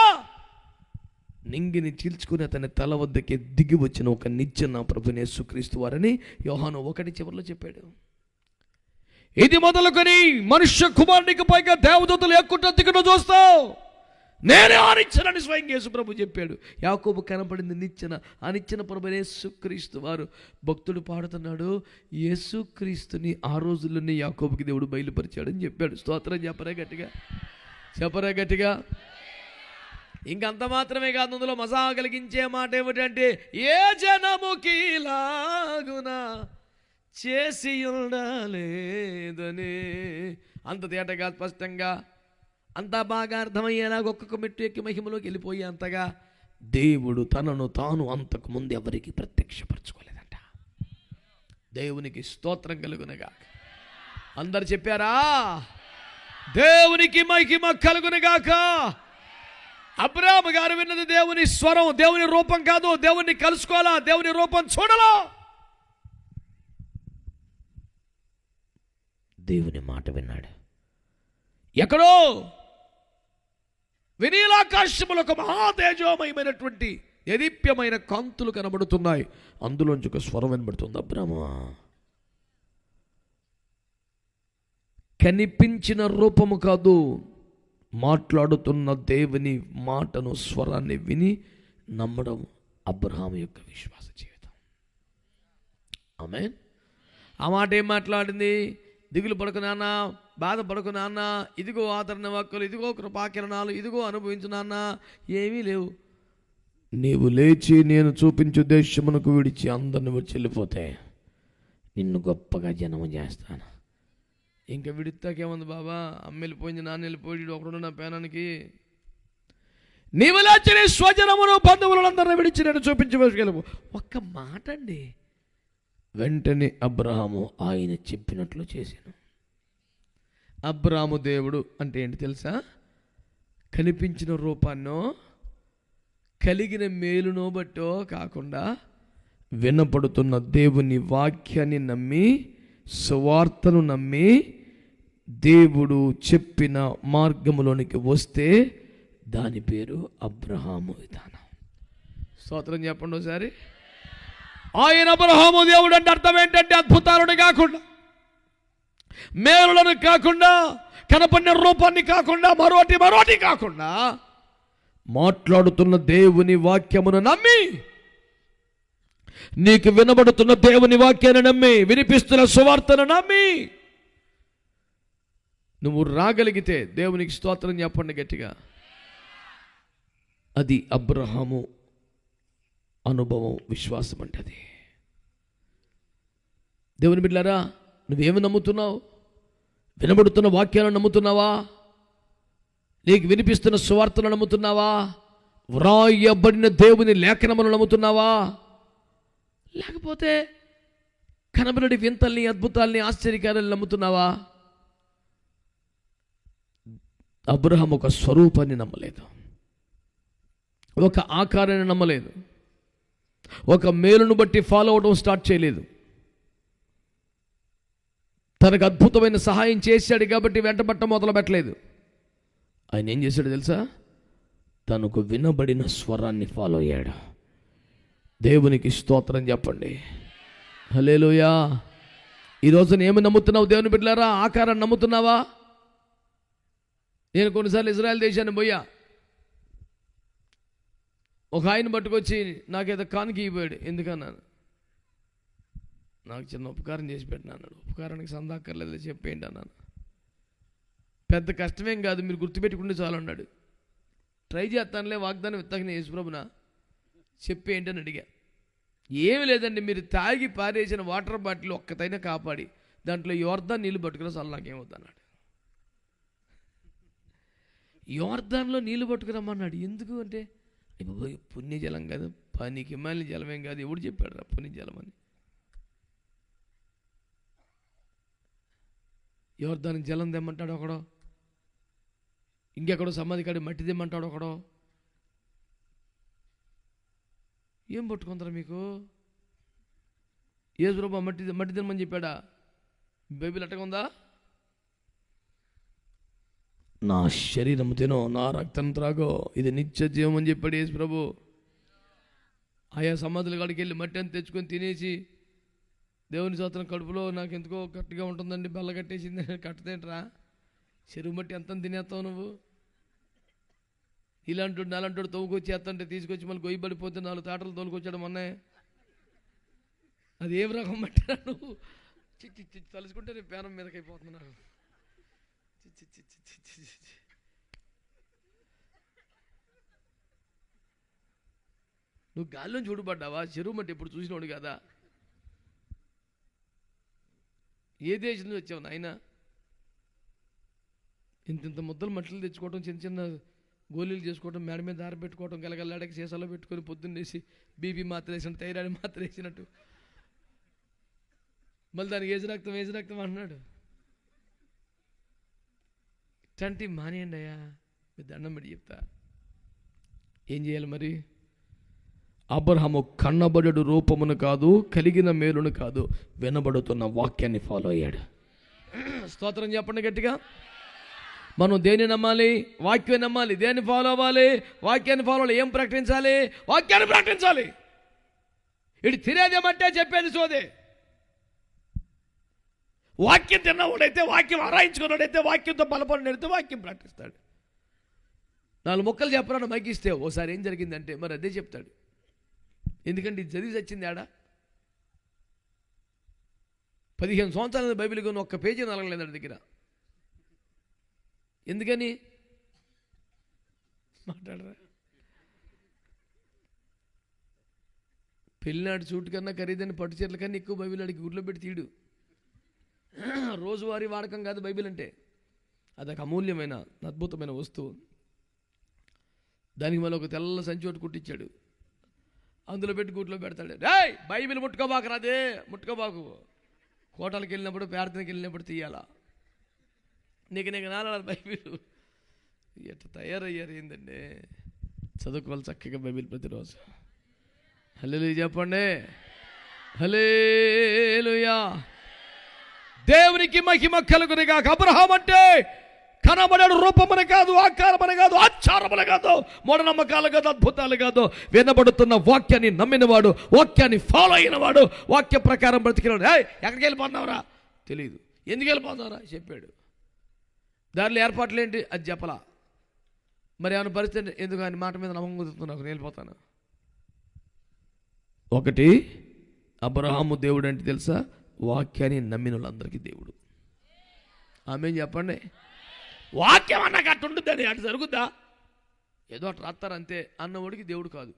A: నింగిని చీల్చుకుని అతని తల వద్దకి దిగి వచ్చిన ఒక నిత్య నా ప్రభువైన యేసుక్రీస్తు వారని యోహాను 1 చివరిలో చెప్పాడు. ఇది మొదలుకొని మనుష్య కుమారునికి పైగా దేవదూతలు ఎక్కుంటూ దిగును చూస్తావు, నేనే ఆనిచ్చనని స్వయం యేసు ప్రభు చెప్పాడు. యాకోబు కనపడింది నిచ్చెన. ఆ నిచ్చెన ప్రభువైన యేసుక్రీస్తు వారు. భక్తుడు పాడుతున్నాడు, యేసుక్రీస్తుని ఆ రోజుల్లోనే యాకోబుకి దేవుడు బయలుపరిచాడని చెప్పాడు. స్తోత్రం చెప్పరా గట్టిగా, చెప్పరా గట్టిగా. ఇంకంత మాత్రమే కాదు, అందులో మజా కలిగించే మాట ఏమిటంటే, ఏ జనముకి లాగునా చేసి ఉండలేదని. అంత తేటగా, స్పష్టంగా, అంతా బాగా అర్థమయ్యేలాగా ఒక్కొక్క మెట్టు ఎక్కి మహిమలోకి వెళ్ళిపోయే అంతగా దేవుడు తనను తాను అంతకు ముందు ఎవరికి ప్రత్యక్షపరచుకోలేదంట. దేవునికి స్తోత్రం కలుగునగా. అందరు చెప్పారా? దేవునికి మహిమ కలుగునగాక. అబ్రాహాము గారు విన్నది దేవుని స్వరం, దేవుని రూపం కాదు. దేవుని కలుసుకోవాలా, దేవుని రూపం చూడాలా, దేవుని మాట విన్నాడు. ఎక్కడో వినీలాకాశములు ఒక మహాతేజోమయమైనటువంటి దేదీప్యమైన కాంతులు కనబడుతున్నాయి. అందులోంచి ఒక స్వరం వినబడుతుంది, అబ్రామా, కనిపించిన రూపము కాదు, మాట్లాడుతున్న దేవుని మాటను, స్వరాన్ని విని నమ్మడం అబ్రహాము యొక్క విశ్వాస జీవితం. ఆమేన్. ఆ మాట ఏం మాట్లాడింది? దిగులు పడకు నాన్న, బాధపడకు నాన్న, ఇదిగో ఆదరణ వాక్కులు, ఇదిగో కృపాకిరణాలు, ఇదిగో అనుభవించు నాన్న, ఏమీ లేవు. నీవు లేచి నేను చూపించు దేశమునకు విడిచి అందరిని వచ్చి వెళ్ళిపోతే నిన్ను గొప్పగా జనము చేస్తాను. ఇంకా విడితాకేముంది బాబా, అమ్మ వెళ్ళిపోయింది, నాన్న వెళ్ళిపోయి ఒకడు నా పేనానికి. నీవు లేచి నీ స్వజనమును బంధువులందరిని విడిచి నేను చూపించగలవు. ఒక్క మాట అండి. వెంటనే అబ్రహాము ఆయన చెప్పినట్లు చేశాను. అబ్రహాము దేవుడు అంటే ఏంటి తెలుసా? కనిపించిన రూపాన్నో కలిగిన మేలునో బట్టో కాకుండా వినపడుతున్న దేవుని వాక్యాన్ని నమ్మి, సువార్తను నమ్మి, దేవుడు చెప్పిన మార్గములోనికి వస్తే దాని పేరు అబ్రహాము విధానం. స్తోత్రం చెప్పండి ఒకసారి. ఆయన అబ్రహాము దేవుడు అంటే అర్థం ఏంటంటే అద్భుతాలను కాకుండా, మేలులను కాకుండా, కనపడిన రూపాన్ని కాకుండా, మరోటి కాకుండా మాట్లాడుతున్న దేవుని వాక్యమును నమ్మి, నీకు వినబడుతున్న దేవుని వాక్యాన్ని నమ్మి, వినిపిస్తున్న సువార్తను నమ్మి నువ్వు రాగలిగితే దేవునికి స్తోత్రం చెప్పండి గట్టిగా. అది అబ్రహాము అనుభవం, విశ్వాసం అంటే అది. దేవుని బిడ్డలారా, నువ్వేమి నమ్ముతున్నావు? వినబడుతున్న వాక్యాలను నమ్ముతున్నావా? నీకు వినిపిస్తున్న సువార్తను నమ్ముతున్నావా? వ్రాయబడిన దేవుని లేఖనములను నమ్ముతున్నావా? లేకపోతే కనబడి వింతల్ని, అద్భుతాల్ని, ఆశ్చర్యకారాన్ని నమ్ముతున్నావా? అబ్రహాము ఒక స్వరూపాన్ని నమ్మలేదు, ఒక ఆకారాన్ని నమ్మలేదు, ఒక మేలును బట్టి ఫాలో అవడం స్టార్ట్ చేయలేదు. తనకు అద్భుతమైన సహాయం చేశాడు కాబట్టి వెంటబట్ట మొదలు పెట్టలేదు. ఆయన ఏం చేశాడు తెలుసా? తనకు వినబడిన స్వరాన్ని ఫాలో అయ్యాడు. దేవునికి స్తోత్రం చెప్పండి. హల్లెలూయా. ఈరోజు ఏమి నమ్ముతున్నావు దేవుని బిడ్డలారా? ఆకారాన్ని నమ్ముతున్నావా? నేను కొన్నిసార్లు ఇజ్రాయెల్ దేశాన్ని పోయా. ఒక ఆయన పట్టుకొచ్చి నాకేదో కానుక ఇవ్వబోయాడు. ఎందుకన్నాను? నాకు చిన్న ఉపకారం చేసి పెట్టినా అన్నాడు. ఉపకారానికి సందాకర్లేదు, చెప్పేయండి అన్నాను. పెద్ద కష్టమేం కాదు, మీరు గుర్తుపెట్టుకుంటే చాలు అన్నాడు. ట్రై చేస్తానులే, వాగ్దానం విత్తకనే యేసుప్రభున చెప్పేయండి అని అడిగా. ఏమి లేదండి, మీరు తాగి పారేసిన వాటర్ బాటిల్ ఒక్కతైనా కాపాడి దాంట్లో యోర్దాన్ నీళ్ళు పట్టుకున్నా చాలు, నాకేమవుతుంది అన్నాడు. యోర్దాన్లో నీళ్ళు పట్టుకురమ్మన్నాడు. ఎందుకు అంటే, పుణ్యజలం కాదు, పనికి మళ్ళీ జలమేం కాదు. ఎవడు చెప్పాడు రా పుణ్యజలం అని? యోర్దానికి జలం తెమ్మంటాడు ఒకడో, ఇంకెక్కడో సమాధి కాడి మట్టి తెమ్మంటాడు ఒకడో. ఏం పట్టుకుంటారా మీకు? యేసుప్రభు మట్టి తెమ్మని చెప్పాడా? బైబిల్ అట్టగుందా? నా శరీరం తినో, నా రక్తం త్రాగో, ఇది నిత్య జీవం అని చెప్పాడు యేసుప్రభు. ఆయా సమాధుల కాడికి వెళ్ళి మట్టి అని తెచ్చుకొని తినేసి, దేవుని స్తోత్రం, కడుపులో నాకు ఎందుకో గట్టిగా ఉంటుందండి, బల్ల కట్టేసింది. కట్టదేంట్రా? చెరువు మట్టి ఎంత తినేస్తావు నువ్వు? ఇలాంటి నాలంటోడు తవ్వుకొచ్చి ఎత్తంటే తీసుకొచ్చి మళ్ళీ గొయ్యి పడిపోతే 4 తాటలు తోలుకొచ్చాడు మొన్నే. అది ఏం రకం మట్టిరా నువ్వు? తలుచుకుంటే నేను పేనం మీదకి అయిపోతున్నాను. నువ్వు గాల్లో చూడబడ్డావా? చెరువు మట్టి ఎప్పుడు చూసినోడు కదా. ఏ దేశం నుంచి వచ్చావు నాయన? ఇంత ముద్దలు మట్టలు తెచ్చుకోవటం, చిన్న చిన్న గోళీలు చేసుకోవటం, మేడ మీద దారి పెట్టుకోవటం, గలగల్లాడకి సీసాలో పెట్టుకొని పొద్దున్నేసి బీపీ మాత్ర వేసినట్టు, థైరాయిడ్ మాత్ర వేసినట్టు, మళ్ళీ దానికి ఏజు రక్తం అంటున్నాడు. ఇట్లాంటి మానేయండి అయ్యా, మీరు దండం పెట్టి చెప్తా. ఏం చేయాలి మరి? అబ్రహాము కన్నబడు రూపమును కాదు, కలిగిన మేలును కాదు, వినబడుతున్న వాక్యాన్ని ఫాలో అయ్యాడు. స్తోత్రం చెప్పండి గట్టిగా. మనం దేన్ని నమ్మాలి? వాక్యాన్ని నమ్మాలి. దేన్ని ఫాలో అవ్వాలి? వాక్యాన్ని ఫాలో అవ్వాలి. ఏం ప్రకటించాలి? వాక్యాన్ని ప్రకటించాలి. ఇటు తినేదేమంటే చెప్పేది సోదే. వాక్యం తిన్నవాడైతే, వాక్యం ఆరాయించుకున్నాడైతే, వాక్యంతో బలపడినైతే వాక్యం ప్రకటిస్తాడు. 4 ముక్కలు చెప్పరా మైక్ ఇస్తే ఓసారి ఏం జరిగిందంటే మరి అదే చెప్తాడు. ఎందుకంటే ఇది చదివి వచ్చింది ఆడ 15 సంవత్సరాల బైబిల్ కొని ఒక్క పేజీ నలగలేదు ఆడి దగ్గర. ఎందుకని మాట్లాడరా? పెళ్ళినాడు సూట్ కన్నా ఖరీదైన పట్టు చీరల కన్నా ఎక్కువ బైబిల్ ఆడికి గుడ్లో పెట్టి తీడు. రోజువారీ వాడకం కాదు బైబిల్ అంటే, అదొక అమూల్యమైన అద్భుతమైన వస్తువు. దానికి మళ్ళీ ఒక తెల్ల సంచి ఒకటి కుట్టించాడు, అందులో పెట్టి గుట్లో పెడతాడు. రేయ్ బైబిల్ ముట్టుకోబాకు, రాదే ముట్టుకోబాకు, కోటలకు వెళ్ళినప్పుడు ప్రార్థనకి వెళ్ళినప్పుడు తీయాలా, నీకు నాలాలి బైబిల్. ఎట్లా తయారయ్యారు ఏందండి? చదువుకోవాలి చక్కగా బైబిల్ ప్రతిరోజు. హల్లెలూయా చెప్పండి, హల్లెలూయా. దేవునికి మహిమ కలుగునుగాక. అబ్రహాం అంటే కనబడడు రూపమని కాదు, ఆకారమని కాదు, ఆచారమని కాదు, మూఢనమ్మకాలు కాదు, అద్భుతాలు కాదు, వినబడుతున్న వాక్యాన్ని నమ్మినవాడు, వాక్యాన్ని ఫాలో అయినవాడు, వాక్య ప్రకారం బ్రతికినాడు. ఎక్కడికి వెళ్ళిపోతున్నావురా తెలియదు, ఎందుకు వెళ్ళిపోతున్నావురా చెప్పాడు. దానిలో ఏర్పాట్లు ఏంటి అది చెప్పలా. మరి ఏమైనా పరిస్థితి ఎందుకు ఆయన మాట మీద నమ్మకం కుదురుతున్నావు, నేను వెళ్ళిపోతాను. ఒకటి, అబ్రహాము దేవుడు అంటే తెలుసా? వాక్యాన్ని నమ్మిన వాళ్ళందరికీ దేవుడు. ఆమేన్ చెప్పండి. వాక్యం అన్నాక అట్టు ఉంటుందని అటు జరుగుద్దా? ఏదో అటు రాస్తారంతే అన్నవాడికి దేవుడు కాదు.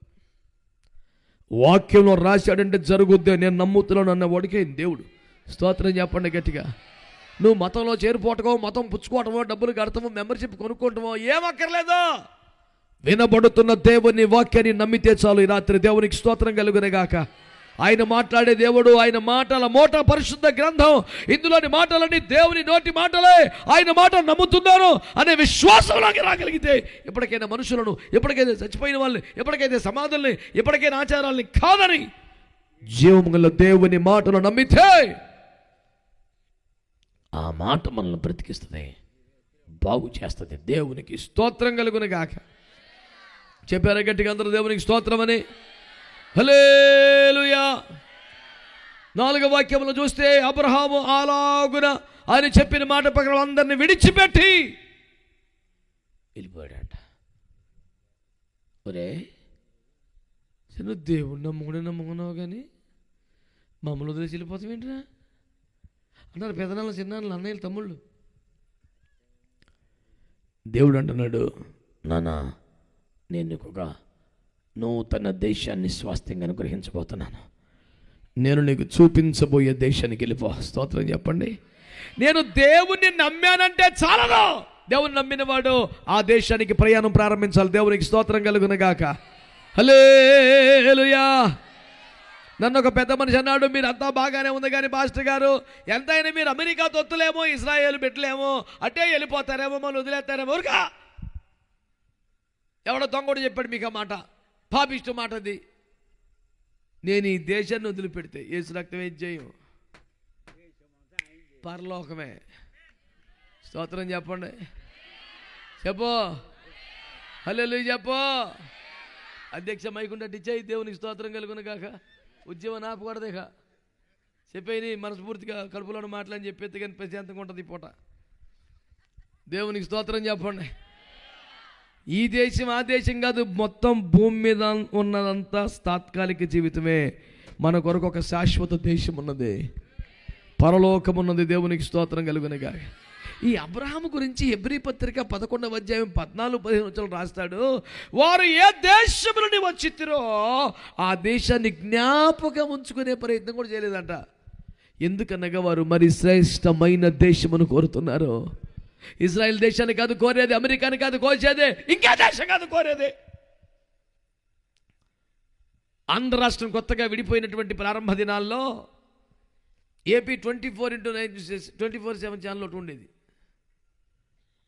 A: వాక్యంలో రాశాడంటే జరుగుద్దే నేను నమ్ముతున్నాను అన్నవాడికే దేవుడు. స్తోత్రం చెప్పండి గట్టిగా. నువ్వు మతంలో చేరిపోవటమో, మతం పుచ్చుకోవటమో, డబ్బులు కడతామో, మెంబర్షిప్ కొనుక్కోవటమో ఏమక్కర్లేదు. వినబడుతున్న దేవుని వాక్యాన్ని నమ్మితే చాలు. ఈ రాత్రి దేవునికి స్తోత్రం కలుగునేగాక. ఆయన మాట్లాడే దేవుడు, ఆయన మాటల మోట పరిశుద్ధ గ్రంథం, ఇందులోని మాటలన్నీ దేవుని నోటి మాటలే. ఆయన మాట నమ్ముతున్నాను అనే విశ్వాసంలాగా రాగలిగితే ఎప్పటికైనా మనుషులను, ఎప్పటికైతే చచ్చిపోయిన వాళ్ళని, ఎప్పటికైతే సమాధుల్ని, ఎప్పటికైనా ఆచారాలని కాదని జీవముగల దేవుని మాటలు నమ్మితే ఆ మాట మనల్ని బ్రతికిస్తుంది, బాగు చేస్తుంది. దేవునికి స్తోత్రం కలుగునుగాక. చెప్పారా గట్టిగా అందరూ దేవునికి స్తోత్రం అని? హల్లెలూయా. 4వ వాక్యంలో చూస్తే అబ్రహాము అలాగున ఆయన చెప్పిన మాట ప్రకారం అందరిని విడిచిపెట్టి వెళ్ళిపోయాడంట. ఒరే నువ్వు దేవుడు నమ్ముకున్నావు కానీ మమ్మల్ని వదిలేసి వెళ్ళిపోతాం ఏంట్రా అన్నారు పెదనాళ్ళు, చిన్నాళ్ళు, అన్నయ్యలు, తమ్ముళ్ళు. దేవుడు అంటున్నాడు, నానా నేను నీకు ఒక నూతన దేశాన్ని స్వాస్థ్యంగా అనుగ్రహించబోతున్నాను. నేను నీకు చూపించబోయే దేశానికి వెళ్ళిపో. స్తోత్రం చెప్పండి. నేను దేవుణ్ణి నమ్మానంటే చాలదు. దేవుని నమ్మినవాడు ఆ దేశానికి ప్రయాణం ప్రారంభించాలి. దేవునికి స్తోత్రం కలుగునుగాక. హల్లెలూయా. నన్ను ఒక పెద్ద మనిషి అన్నాడు, మీరు అంతా బాగానే ఉంది కానీ పాస్టర్ గారు ఎంతైనా మీరు అమెరికా తొత్తులేమో, ఇజ్రాయేల్ పెట్టలేమో, అట్టే వెళ్ళిపోతారేమో, మళ్ళీ వదిలేస్తారేమో. ఊరుగా ఎవడో దొంగడు చెప్పాడు మీకు ఆ మాట, పాపిష్ట మాట అది. నేను ఈ దేశాన్ని వదిలిపెడితే యేసు రక్తం ఏం చేయం, పరలోకమే. స్తోత్రం చెప్పండి, చెప్పు హల్లెలూయా చెప్పు. అధ్యక్ష మైకుంటే ఇచ్చాయి. దేవునికి స్తోత్రం కలుగునుగాక. ఉద్యమం ఆపకూడదేక చెప్పేది మనస్ఫూర్తిగా కడుపులోని మాటలని చెప్పేది కానీ ప్రశాంతంగా ఉంటుంది ఈ పూట. దేవునికి స్తోత్రం చెప్పండి. ఈ దేశం ఆ దేశం కాదు, మొత్తం భూమి మీద ఉన్నదంతా తాత్కాలిక జీవితమే. మన కొరకు ఒక శాశ్వత దేశం ఉన్నది, పరలోకం ఉన్నది. దేవునికి స్తోత్రం కలుగునుగాక. ఈ అబ్రహాము గురించి హెబ్రీ పత్రిక 11వ అధ్యాయం 14-15 రాస్తాడు. వారు ఏ దేశం నుండి వచ్చిరో ఆ దేశాన్ని జ్ఞాపకం ఉంచుకునే ప్రయత్నం కూడా చేయలేదంట. ఎందుకనగా వారు మరి శ్రేష్టమైన దేశమును కోరుతున్నారు. ఇజ్రాయెల్ దేశాన్ని కాదు కోరేది, అమెరికాని కాదు కోసేది, ఇంకా దేశం కాదు కోరేది. ఆంధ్ర రాష్ట్రం కొత్తగా విడిపోయినటువంటి ప్రారంభ దినాల్లో ఏపీ 24/7 ఛానల్ ఒకటి ఉండేది.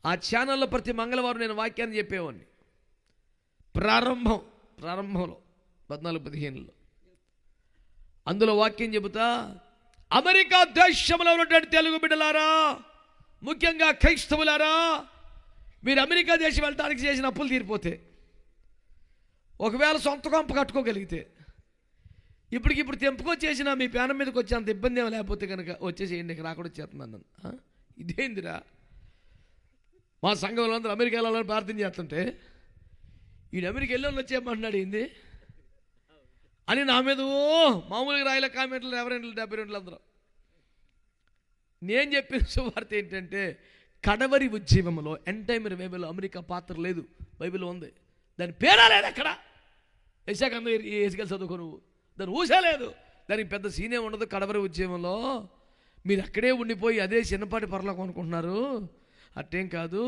A: ఆ ఛానల్లో ప్రతి మంగళవారం నేను వాక్యాన్ని చెప్పేవాడిని. ప్రారంభంలో 14-15లో అందులో వాక్యం చెబుతా, అమెరికా దేశంలో ఉన్నటువంటి తెలుగు బిడ్డలారా, ముఖ్యంగా క్రైస్తవులారా, మీరు అమెరికా దేశం వెళ్ళడానికి చేసిన అప్పులు తీరిపోతే, ఒకవేళ సొంత కొంప కట్టుకోగలిగితే, ఇప్పటికిప్పుడు తెంపుకొచ్చేసిన మీ పేనం మీదకి వచ్చి అంత ఇబ్బంది ఏమో లేకపోతే కనుక వచ్చేసేయండి, ఇక్కడ రాకుండా చేస్తున్నాను. ఇదేందిరా, మా సంఘంలో అందరూ అమెరికాలో ప్రార్థన చేస్తుంటే ఈయన అమెరికా వెళ్ళి వచ్చేయమంటున్నాడు ఏంది అని నా మీద మామూలుగా రాయల కామెంట్లు ఎవరైనా 72 అందరూ. నేను చెప్పిన సువార్త ఏంటంటే కడవరి ఉద్యమంలో ఎండ్ టైమ్ రివైవల్ అమెరికా పాత్ర లేదు, బైబిల్లో ఉంది. దాని పేరా లేదు అక్కడ. యెషయాగ్రంథం ఏసుకెళ్ళి చదువుకో నువ్వు, దాన్ని ఊసలేదు. దానికి పెద్ద సీనే ఉండదు. కడవరి ఉద్యమంలో మీరు అక్కడే ఉండిపోయి అదే చిన్నపాటి పరలోకం అనుకుంటున్నారు. అట్టేం కాదు.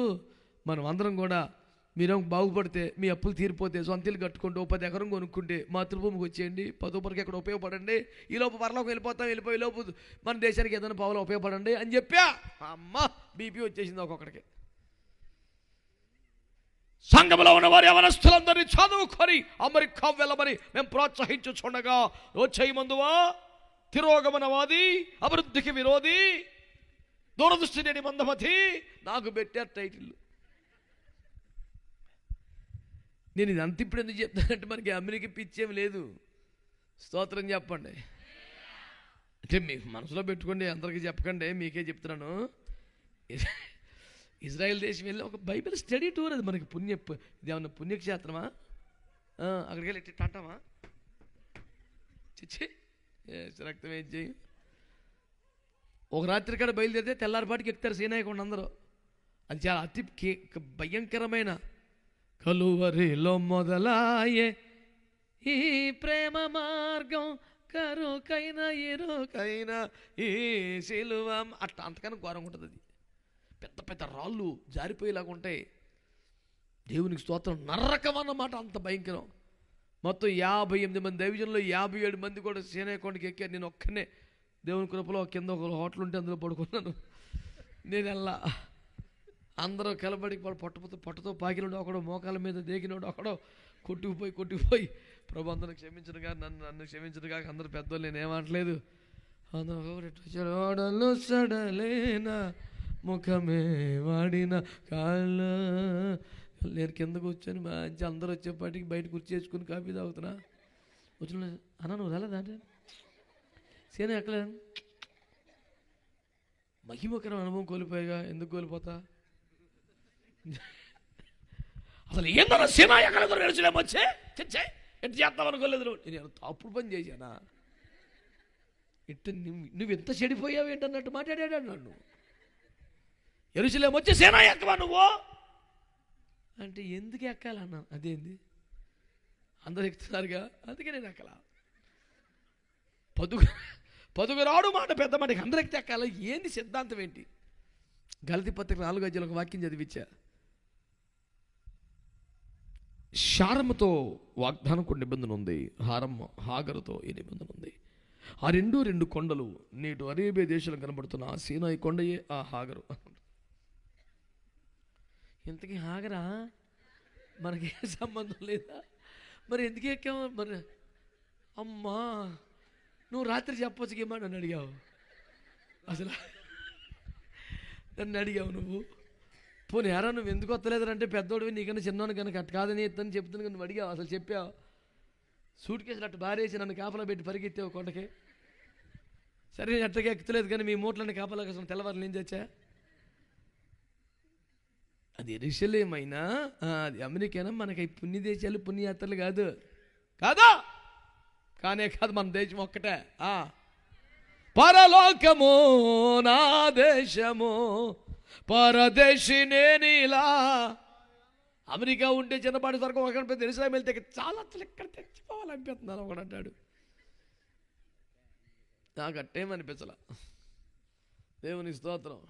A: మనం అందరం కూడా మీరేం బాగుపడితే, మీ అప్పులు తీరిపోతే, సొంత ఇల్లు కట్టుకుంటే, 10 ఎకరం కొనుక్కుంటే మాతృభూమికి వచ్చేయండి, 10 రూపాయలకి ఎక్కడ ఉపయోగపడండి, ఈలోపు పరలోకం వెళ్ళిపోయి లోపు మన దేశానికి ఏదైనా పావులో ఉపయోగపడండి అని చెప్పా. అమ్మ బీపీ వచ్చేసింది ఒక్కొక్కడికి. సంఘంలో ఉన్న వారి యవనస్తులందరినీ చదువుకొని అమెరికా వెళ్ళమని మేము ప్రోత్సహించుచుండగా, వచ్చే ముందువా తిరోగమనవాది, అభివృద్ధికి విరోధి, దూరదృష్టి లేని మందమతి నాకు పెట్టారు టైటిల్. నేను ఇదంతా ఇప్పుడు ఎందుకు చెప్తానంటే మనకి అమెరికా పిచ్చేం లేదు. స్తోత్రం చెప్పండి. అంటే మీకు మనసులో పెట్టుకోండి, అందరికీ చెప్పకండి, మీకే చెప్తున్నాను. ఇజ్రాయెల్ దేశం వెళ్ళి ఒక బైబిల్ స్టడీ టూర్. అది మనకి ఇదేమన్నా పుణ్యక్షేత్రమా? అక్కడికి వెళ్ళి టాటామా చిచ్చి రక్తం ఏం చేయి. ఒక రాత్రి కాడ బయలుదేరితే తెల్లారిపాటికి ఎక్కుతారు సీనాయకుండా అందరూ. అది చాలా అతి భయంకరమైన కలువరిలో మొదలాయే ఈ ప్రేమ మార్గం, కరుకైన ఇరుకైన ఈ సిలువ. అట్లా అంతకన్నా ఘోరంగా ఉంటుంది. అది పెద్ద పెద్ద రాళ్ళు జారిపోయేలాగా ఉంటాయి. దేవునికి స్తోత్రం. నరకం అన్నమాట, అంత భయంకరం. మొత్తం 58 మంది దైవజనులు, 57 మంది కూడా సీనాయకొండకి ఎక్కారు. నేను ఒక్కనే దేవుని కృపలో కింద ఒక హోటల్ ఉంటే అందులో పడుకున్నాను. నేను అలా అందరూ కలబడి పొట్టతో పాకినోడు ఒకడో, మోకాల మీద దేకినోడు ఒకడో, కొట్టుకుపోయి ప్రభు అందరూ క్షమించడుగా, నన్ను క్షమించడుగా. అందరూ పెద్దోళ్ళు, నేనేమనట్లేదు. అందరూ సడలేనా ముఖమే వాడిన కాళ్ళ. నేను కింద కూర్చొని మంచి అందరూ వచ్చేపాటికి బయట కుర్చీ వేసుకుని కాఫీ తాగుతున్నా. వచ్చిన అన్నా నువ్వు రాలేదా అంటే సేన ఎక్కలేదు. మహిమకరం అనుభవం కోల్పోయాగా. ఎందుకు కోల్పోతా? అసలు ఏందన్నా సేన ఎక్కలేదు నడిచలేమొచ్చే చచ్చే ఎట్ చేస్తామనుకోలేదు. నేను తప్పుడు పని చేశానా? ఇట్ట నువ్వు ఎంత చెడిపోయావు ఏంటన్నట్టు మాట్లాడాడు నన్ను. యెరూషలేము వచ్చి సేన ఎక్కవా నువ్వు అంటే ఎందుకు ఎక్కాలన్నా? అదేంది అందరు ఎక్కుతున్నారుగా, అందుకే నేను ఎక్కలా. పదుగురాడు మాట పెద్ద మాట అందరు ఎక్కితే ఎక్కాల. ఏంది సిద్ధాంతం ఏంటి? గలతీ పత్రిక 4 ఒక వాక్యం చదివిచ్చా. శారముతో వాగ్దానంకు నిబంధన ఉంది, హాగరుతో ఈ నిబంధన ఉంది. ఆ రెండు కొండలు నేటు అరేబియా దేశంలో కనబడుతున్న ఆ సీనాయి కొండయే ఆ హాగరు. ఇంతకీ హాగరా మనకి సంబంధం లేదా? మరి ఎందుకు ఎక్కావు? మరి అమ్మా నువ్వు రాత్రి చెప్పొచ్చుకేమో నన్ను అడిగావు. అసలు నన్ను అడిగావు నువ్వు. పోనీ ఎరా నువ్వు ఎందుకు వస్తలేదంటే పెద్దోడివి, నీకన్నా చిన్నోని కనుక అట్టు కాదని ఎత్తని చెప్తాను కానీ నువ్వు అడిగావు. అసలు చెప్పావు. సూట్ కేసులు అట్టు బారేసి నన్ను కాపలా పెట్టి పరిగెత్తావు కొండకి. సరే నేను అట్టగా ఎక్కుతలేదు కానీ మీ మూటలన్నీ కాపలాగా అసలు తెల్లవారు నేను చచ్చా. అది యెరూషలేమైనా అది అమెరికానా? మనకి పుణ్య దేశాలు పుణ్యయాత్రలు కాదు కాదా? కానే కాదు, మన దేశం ఒక్కటే. పరలోకము నా దేశము, పరదేశి నేనిలా. అమెరికా ఉంటే చిన్నపాటి సరుకు ఒక యెరూషలేము వెళ్తే చాలా అసలు ఎక్కడ తెచ్చిపోవాలనిపిస్తున్నాను ఒకడు అంటాడు. నాకు అట్టేమనిపించలా. దేవుని స్తోత్రం.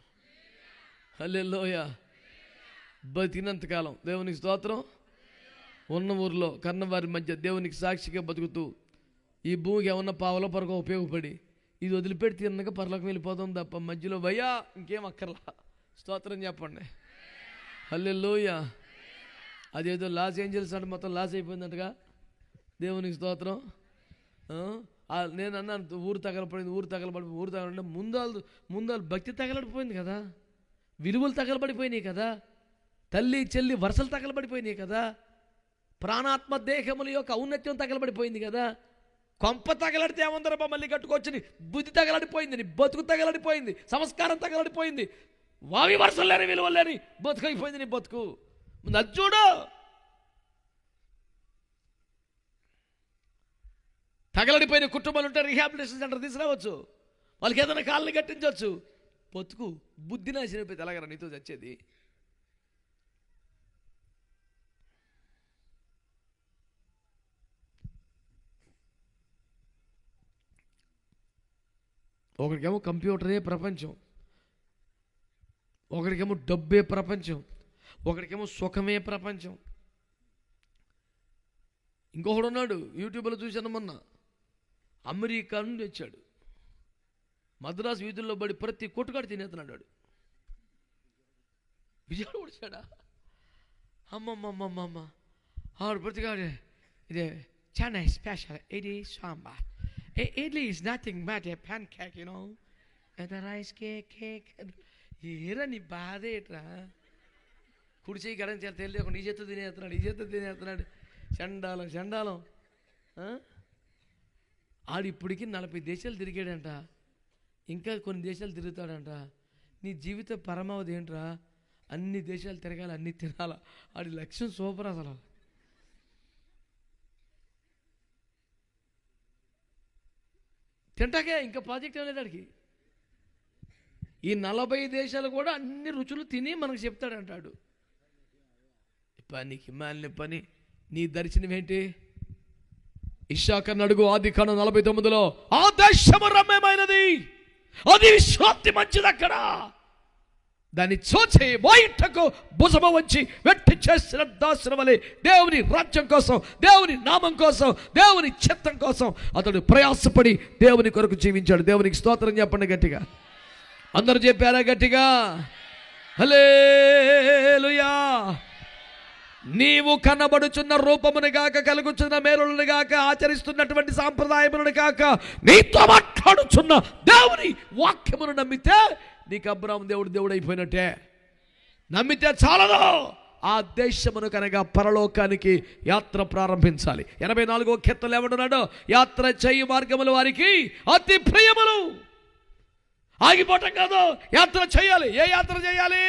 A: హల్లెలూయా. బతికినంతకాలం దేవునికి స్తోత్రం. ఉన్న ఊరిలో కన్నవారి మధ్య దేవునికి సాక్షిగా బతుకుతూ ఈ భూమికి ఏమన్నా పావులో పరగ ఉపయోగపడి ఇది వదిలిపెట్టి తిన్నగా పరలోకం వెళ్ళిపోతాం తప్ప మధ్యలో భయ్యా ఇంకేం అక్కర్లా. స్తోత్రం చెప్పండి. హల్లెలూయా. అదేదో లాస్ ఏంజల్స్ అంటే మొత్తం లాస్ అయిపోయిందంటగా. దేవునికి స్తోత్రం. నేను అన్నాను ఊరు తగలబడి ముందాలు భక్తి తగలబడిపోయింది కదా, విలువలు తగలబడిపోయినాయి కదా, తల్లి చెల్లి వరుసలు తగలబడిపోయినాయి కదా, ప్రాణాత్మ దేహముల యొక్క ఔన్నత్యం తగలబడిపోయింది కదా. కొంప తగలడితే ఏమందరబ్బా మళ్ళీ కట్టుకోవచ్చని బుద్ధి తగలడిపోయింది, నీ బతుకు తగలడిపోయింది, సంస్కారం తగలడిపోయింది, వావి వరుసలు లేని విలువలు లేని బతుకు అయిపోయింది నీ బతుకు. అది చూడు. తగలడిపోయిన కుటుంబాలు ఉంటే రీహాబిలిటేషన్ సెంటర్ తీసుకురావచ్చు, వాళ్ళకి ఏదైనా కాళ్ళని కట్టించవచ్చు. బతుకు బుద్ధి నాశనైపోతే ఎలాగరా నీతో చచ్చేది? ఒకరికేమో కంప్యూటరే ప్రపంచం, ఒకరికేమో డబ్బే ప్రపంచం, ఒకరికేమో సుఖమే ప్రపంచం. ఇంకొకడు ఉన్నాడు, యూట్యూబ్లో చూశాను మొన్న, అమెరికా నుండి వచ్చాడు, మద్రాసు వీధుల్లో పడి ప్రతి కొట్టుకాడు తినేస్తున్నాడు. విజయవాడ వచ్చాడా? అమ్మమ్మమ్మమ్మ ఆవిడ ప్రతికాడే ఇదే చాలా స్పెషల్, ఇది sambar, idli is nothing but A pan cake, you know, rice cake. ఏరా నీ బాధ ఏట్రా? కుడి చేయి గడం చాలా తెలియకుండా నీ చేత తినేస్తున్నాడు. చండాలం. ఆడిప్పటికి 40 దేశాలు తిరిగాడంట, ఇంకా కొన్ని దేశాలు తిరుగుతాడంట. నీ జీవిత పరమావధి ఏంట్రా? అన్ని దేశాలు తిరగాలి, అన్ని తినాల. ఆడి లక్ష్యం సూపర్ అసలు. తింటాకే ఇంకా ప్రాజెక్ట్ ఏం లేదు ఆడికి. ఈ 40 దేశాలు కూడా అన్ని రుచులు తిని మనకు చెప్తాడంటాడు. పనికి మాలిన పని. నీ దర్శనం ఏంటి? ఇశ్శాఖను అడుగు, ఆదికాండం 49లో ఆ దేశము రమ్యమైనది, అది విశ్రాంతి మంచిది, అక్కడ దాన్ని చూచి బయటకు భుజము వంచి వెట్టి చేసిన దాసుల వలె దేవుని రాజ్యం కోసం, దేవుని నామం కోసం, దేవుని చిత్తం కోసం అతడు ప్రయాసపడి దేవుని కొరకు జీవించాడు. దేవునికి స్తోత్రం చెప్పండి గట్టిగా. అందరూ చెప్పారా గట్టిగా? హల్లెలూయా. నీవు కనబడుచున్న రూపమును గాక, కలుగుచున్న మేలులను గాక, ఆచరిస్తున్నటువంటి సాంప్రదాయములను గాక, నీతో మాట్లాడుచున్న దేవుని వాక్యమును నమ్మితే నీకు అబ్రాహాము దేవుడు అయిపోయినట్టే. నమ్మితే చాలదు. ఆ దేశమును కనుక పరలోకానికి యాత్ర ప్రారంభించాలి. 84వ కీర్తనలో ఏమంటున్నాడు? యాత్ర చేయు మార్గములు వారికి అతి ప్రియములు. ఆగిపోవటం కాదు, యాత్ర చేయాలి. ఏ యాత్ర చేయాలి?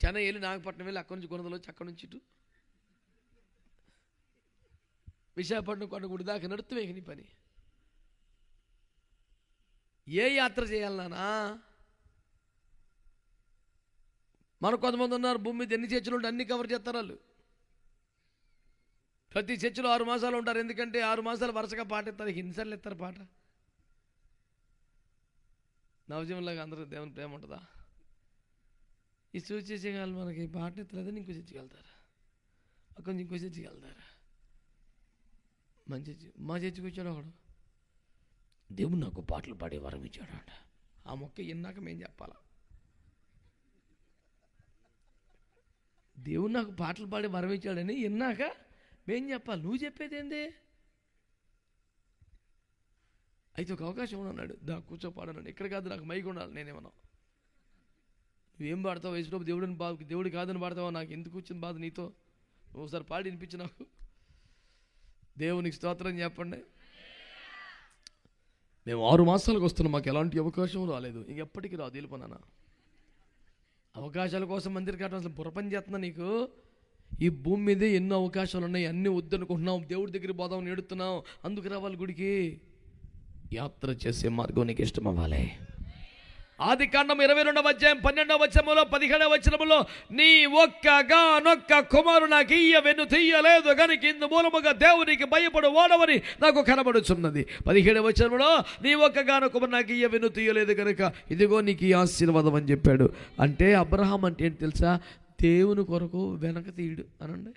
A: చెన్నై వెళ్ళి నాగపట్నం వెళ్ళి అక్కడి నుంచి కొనదలు వచ్చి అక్కడి నుంచి ఇటు విశాఖపట్నం కొండగుడి దాకా నడుతువే నీ పని. ఏ యాత్ర చేయాలి నానా? మనకు కొంతమంది ఉన్నారు, భూమి మీద ఎన్ని చర్చలు ఉంటే అన్ని కవర్ చేస్తారు వాళ్ళు. ప్రతి చర్చలో 6 మాసాలు ఉంటారు. ఎందుకంటే 6 మాసాలు వరుసగా పాట ఇస్తారు, హింసలు ఇస్తారు పాట. నవజీవన్లాగా అందరూ దేవుని ప్రేమ ఉంటుందా? ఈ చూసేసేగాళ్ళు మనకి పాట ఎత్తలేదని ఇంకో చర్చకెళ్తారు, అక్కడి నుంచి ఇంకో చర్చకెళ్తారు. మంచి మా చర్చకు వచ్చాడు ఒకడు, దేవుడు నాకు పాటలు పాడే వరం ఇచ్చాడు అంట. ఆ మొక్క విన్నాక మేము చెప్పాలా? దేవుడు నాకు పాటలు పాడే వరం ఇచ్చాడని విన్నాక మేం చెప్పాలి. నువ్వు చెప్పేది ఏంది? అయితే ఒక అవకాశం ఉన్నాడు, దా కూర్చో పాడన్నాడు. ఇక్కడ కాదు, నాకు మైక్ ఉండాలి. నేనేమన్నా నువ్వేం పాడతావు? వేసుకో దేవుడిని దేవుడు కాదని పాడతావా? నాకు ఎందుకు వచ్చిన బాధ నీతో? ఒకసారి పాడి వినిపించు నాకు. దేవునికి స్తోత్రం చెప్పండి. మేము 6 మాసాలకు వస్తున్నాం, మాకు ఎలాంటి అవకాశం రాలేదు, ఇంకెప్పటికీ రాదు. వెళ్ళిపోనా అవకాశాల కోసం మందిరికి కట్టడం అసలు బుర్రపని చేస్తున్నా నీకు? ఈ భూమి మీదే ఎన్నో అవకాశాలు ఉన్నాయి, అన్నీ వద్దనుకుంటున్నావు, దేవుడి దగ్గర పోదాం నేడుతున్నావు, అందుకు రావాలి గుడికి. యాత్ర చేసే మార్గం నీకు ఇష్టం అవ్వాలి. ఆదికాండం 22వ అధ్యాయం 12వ వచనములో 17వ వచనములో నీ ఒక్కగానొక్క కుమారుడు నాకు ఇయ్య వెన్ను తీయలేదు గనుక ఇందు మూలముగా దేవునికి భయపడు వాడవని నాకు కనబడుచున్నది. 17వ వచనములో నీ ఒక్కగానొక్క కుమారుడు నాకు ఇయ్య వెన్ను తీయలేదు కనుక ఇదిగో నీకు ఈ ఆశీర్వాదం అని చెప్పాడు. అంటే అబ్రహాం అంటే ఏంటి తెలుసా? దేవుని కొరకు వెనక తీయడు అనండి.